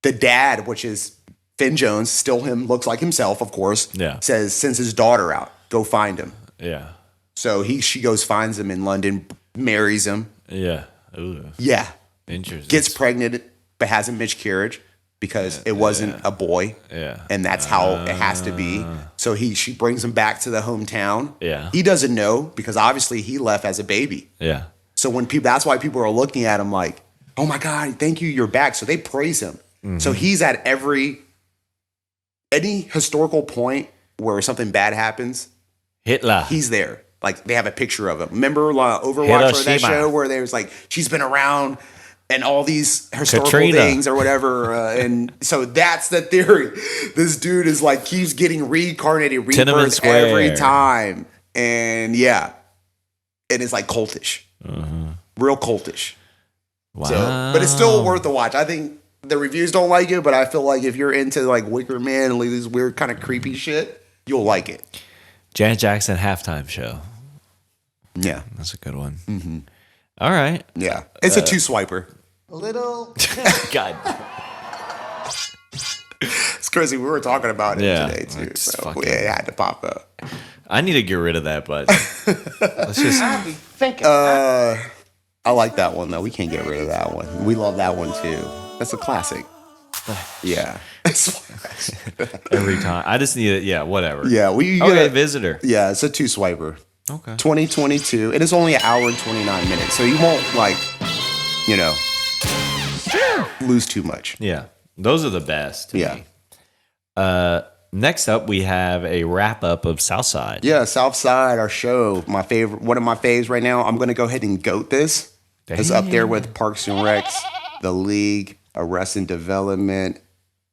The dad, which is Finn Jones, still him, looks like himself, of course. Yeah. Sends his daughter out, go find him. Yeah. So she goes, finds him in London, marries him. Yeah. Ooh. Yeah. Interesting. Gets pregnant, but has a miscarriage because it wasn't a boy. Yeah. And that's how it has to be. So she brings him back to the hometown. Yeah. He doesn't know because obviously he left as a baby. Yeah. So that's why people are looking at him like, oh my God, thank you, you're back. So they praise him. Mm-hmm. So he's at any historical point where something bad happens, Hitler. He's there. Like they have a picture of him. Remember Overwatch or that show where there was like she's been around and all these historical things or whatever. And so that's the theory. This dude is like keeps getting reincarnated, rebirths every time. And yeah, and it's like cultish, real cultish. Wow. So, but it's still worth a watch. I think the reviews don't like it, but I feel like if you're into like Wicker Man and like this weird kind of creepy shit, you'll like it. Janet Jackson halftime show. Yeah, That's a good one. Mm-hmm. All right. Yeah, it's a two swiper. A little. God. It's crazy. We were talking about it today too, it's so fucking- it had to pop up. I need to get rid of that, but let's just. I be thinking. I like that one though. We can't get rid of that one. We love that one too. That's a classic. Yeah. Every time. I just need it. Yeah, whatever. Yeah. Okay, Visitor. Yeah, it's a two swiper. Okay. 2022, and it's only an hour and 29 minutes, so you won't lose too much. Yeah. Those are the best. To Yeah. me. Next up, we have a wrap up of Southside. Yeah, Southside, our show, my favorite, one of my faves right now. I'm gonna go ahead and goat this. It's up there with Parks and Recs, The League, Arrested Development.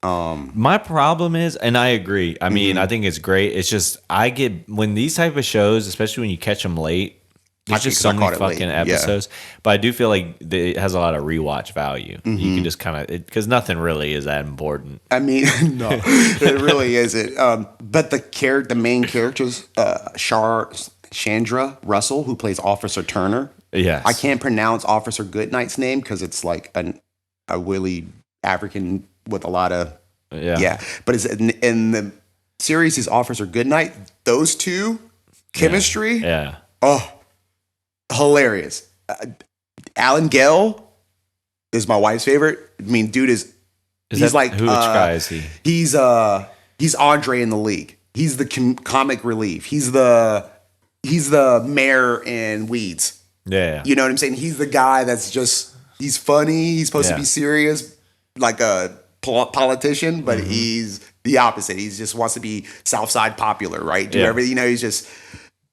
My problem is, and I agree. I mean, I think it's great. It's just I get when these type of shows, especially when you catch them late. There's just so many fucking episodes, but I do feel like it has a lot of rewatch value. You can just kind of because nothing really is that important. I mean, no, it really isn't. But the main characters, Chandra Russell, who plays Officer Turner. Yes, I can't pronounce Officer Goodnight's name because it's like a really African with a lot of But it's in the series, he's Officer Goodnight. Those two chemistry, Yeah. oh, hilarious. Alan Gale is my wife's favorite. I mean, dude he's like which guy is he? He's Andre in The League. He's the comic relief. He's the mayor in Weeds. Yeah. You know what I'm saying? He's the guy that's just he's funny. He's supposed to be serious, like a politician, but he's the opposite. He just wants to be Southside popular, right? Do everything. You know,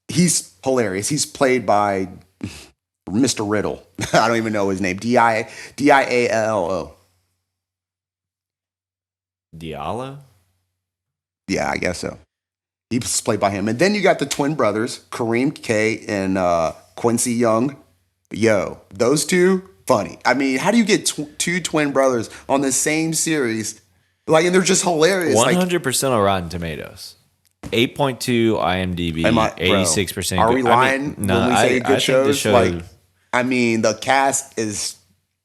he's hilarious. He's played by Mr. Riddle. I don't even know his name. Diallo. Diallo? Yeah, I guess so. He's played by him. And then you got the twin brothers, Kareem K and Quincy Young. Yo, those two, funny. I mean, how do you get two twin brothers on the same series? Like, and they're just hilarious. 100% on Rotten Tomatoes. 8.2 IMDb, 86%. Are we lying when we say good shows? Like, I mean, the cast is,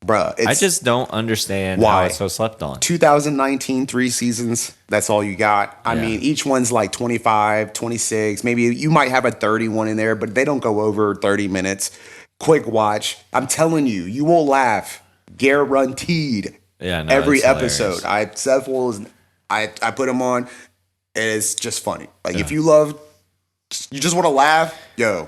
bruh. I just don't understand why how it's so slept on. 2019, 3 seasons. That's all you got. I mean, each one's like 25, 26. Maybe you might have a 31 in there, but they don't go over 30 minutes. Quick watch. I'm telling you, you won't laugh. Guaranteed. Yeah, no, every it's episode. Seth Wills, I put him on. And it's just funny. Like if you just want to laugh, yo.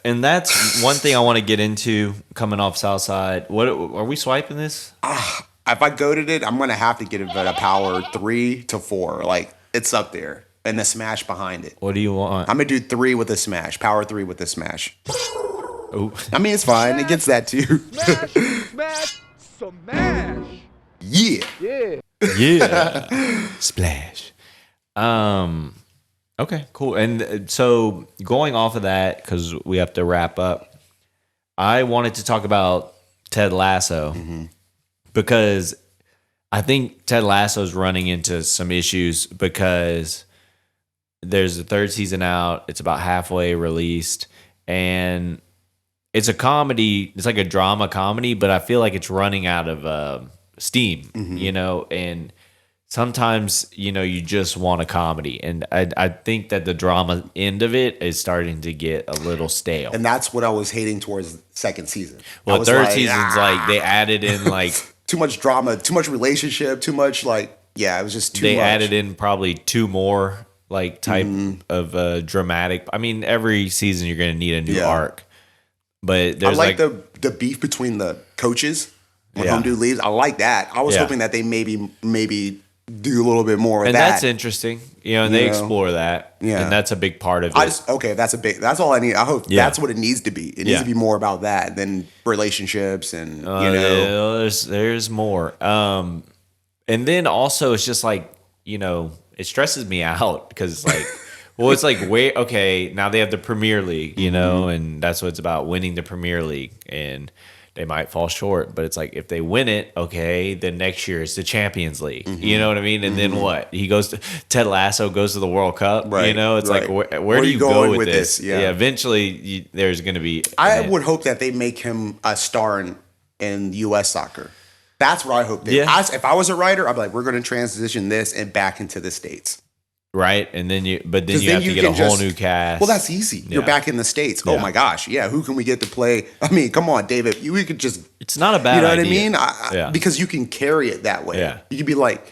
And that's one thing I want to get into coming off Southside. What are we swiping this? If I goated it, I'm gonna have to give it a power 3 to 4. Like it's up there, and the smash behind it. What do you want? I'm gonna do 3 with a smash. Power 3 with a smash. Ooh. I mean, it's fine. It gets that too. Smash, smash. Yeah. Yeah. Splash. Okay, cool. And so going off of that, because we have to wrap up, I wanted to talk about Ted Lasso because I think Ted Lasso is running into some issues because there's a 3rd season out. It's about halfway released, and it's a comedy. It's like a drama comedy, but I feel like it's running out of steam, you know, and sometimes, you know, you just want a comedy. And I think that the drama end of it is starting to get a little stale. And that's what I was hating towards the 2nd season. Well, 3rd season's like they added in like too much drama, too much relationship, too much like it was just too much. They added in probably 2 more like type of dramatic. I mean, every season you're going to need a new arc. But there's I like the beef between the coaches when Hounded leaves. I like that. I was hoping that they maybe do a little bit more of and that. That's interesting. You know, and they explore that. Yeah. And that's a big part of it. That's all I need. I hope that's what it needs to be. It needs to be more about that than relationships and, you know. There's more. And then also it's just like, you know, it stresses me out because like Well, it's like, wait, okay, now they have the Premier League, you know, and that's what it's about, winning the Premier League. And they might fall short, but it's like, if they win it, okay, then next year it's the Champions League. You know what I mean? And then what? Ted Lasso goes to the World Cup, Right, you know? It's right. like, where do you go going with with this? this? Yeah. Eventually there's going to be. I would hope that they make him a star in U.S. soccer. That's what I hope. If I was a writer, I'd be like, we're going to transition this and back into the States. Right, and then you have to get a whole new cast. Well, that's easy. You're back in the States. Oh my gosh, yeah. Who can we get to play? I mean, come on, David. We could just. It's not a bad. You know idea. what I mean? Because you can carry it that way. Yeah. You could be like,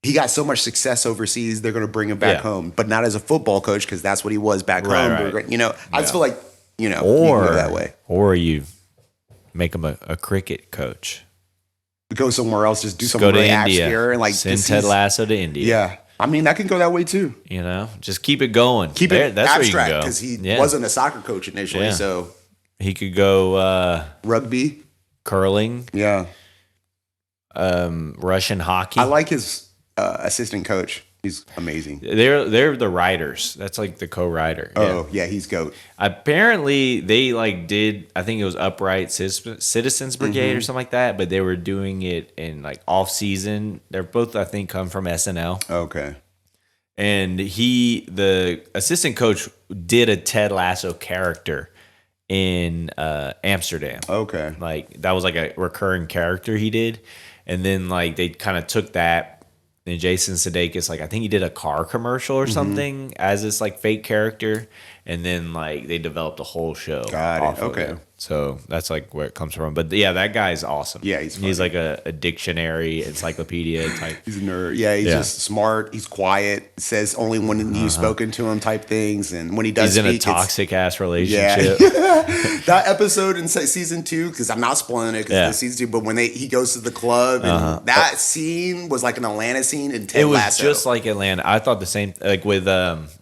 he got so much success overseas, they're going to bring him back home, but not as a football coach because that's what he was back home. Right. You know, I just feel like you can or go that way. Or you make him a cricket coach. Go somewhere else, just do Just something go to really India. here and like Send Ted Lasso to India. Yeah. I mean, that can go that way too. You know, just keep it going. Keep it That's abstract where you can go. because he wasn't a soccer coach initially. So he could go rugby, curling, Russian hockey. I like his assistant coach. He's amazing. They're the writers. That's like the co-writer. Oh yeah, he's GOAT. Apparently they did. I think it was Upright Citizens Brigade or something like that. But they were doing it in like off season. They're both, I think, come from SNL. Okay. And the assistant coach, did a Ted Lasso character in Amsterdam. Okay. Like that was like a recurring character he did, and then like they kind of took that. And Jason Sudeikis, I think he did a car commercial or something as this like fake character, and then like they developed a whole show. Got it. Okay. So that's like where it comes from. But yeah, that guy's awesome. Yeah, he's funny. He's like a dictionary, encyclopedia type. He's a nerd. Yeah, he's just smart. He's quiet. Says only when you've spoken to him type things, and when he does, He's in speak, a toxic ass relationship. Yeah. That episode in season 2, because I'm not spoiling it because it's season 2, but when he goes to the club, and that scene was like an Atlanta scene in Ted It was Lasso. just like Atlanta. I thought the same, like with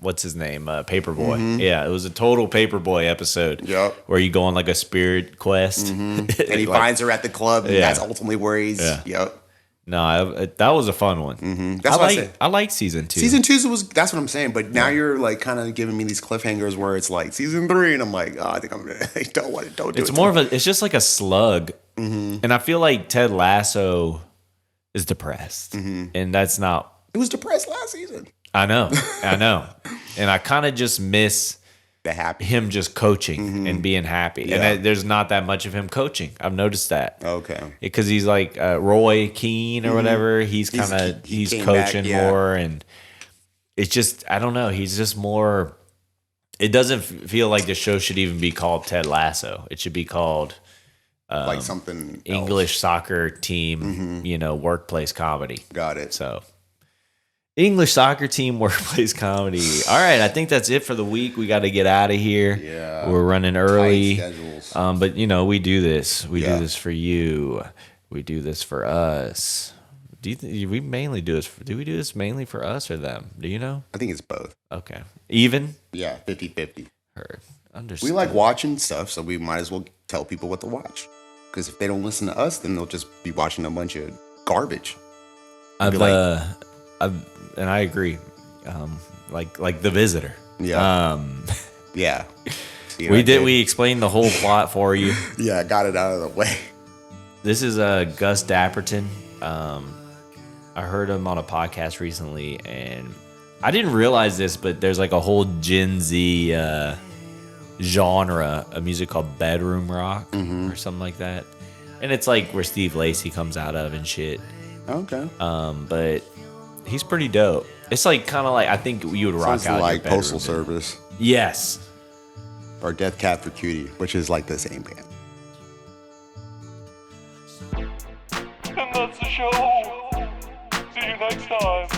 what's his name, Paperboy. Yeah, it was a total Paperboy episode. Yep. Where you go on like a spirit quest, and he finds her at the club, and that's ultimately where he's. Yep. No, that was a fun one. That's what I said. I like season 2. Season 2 was. That's what I'm saying. But now you're like kind of giving me these cliffhangers where it's like season 3, and I'm like, I think I don't want it. Don't do it. It's more of it's just like a slug, and I feel like Ted Lasso is depressed, and that's not. It was depressed last season. I know, and I kind of just miss The happy. him just coaching and being happy, and there's not that much of him coaching. I've noticed that. Okay. Because he's like Roy Keane or whatever. He's coaching back, more, and it's just I don't know. He's just more. It doesn't feel like the show should even be called Ted Lasso. It should be called like something English soccer team. Workplace comedy. Got it. So. English soccer team workplace comedy. All right, I think that's it for the week. We got to get out of here. Yeah, we're running early. Tight schedules. But we do this. We do this for you. We do this for us. We mainly do this? Do we do this mainly for us or them? Do you know? I think it's both. Okay, even. Yeah, 50-50. Heard. Understood. We like watching stuff, so we might as well tell people what to watch. Because if they don't listen to us, then they'll just be watching a bunch of garbage. And I agree. Like The Visitor. Yeah. Yeah. See, We explained the whole plot for you. Yeah, got it out of the way. This is Gus Dapperton. I heard him on a podcast recently, and I didn't realize this, but there's like a whole Gen Z genre of music called bedroom rock or something like that. And it's like where Steve Lacy comes out of and shit. Okay. But he's pretty dope. It's like kind of like I think you would rock Sounds out like your bedroom, Postal Service Yes. or Death Cab for Cutie, which is like the same band. And that's the show. See you next time.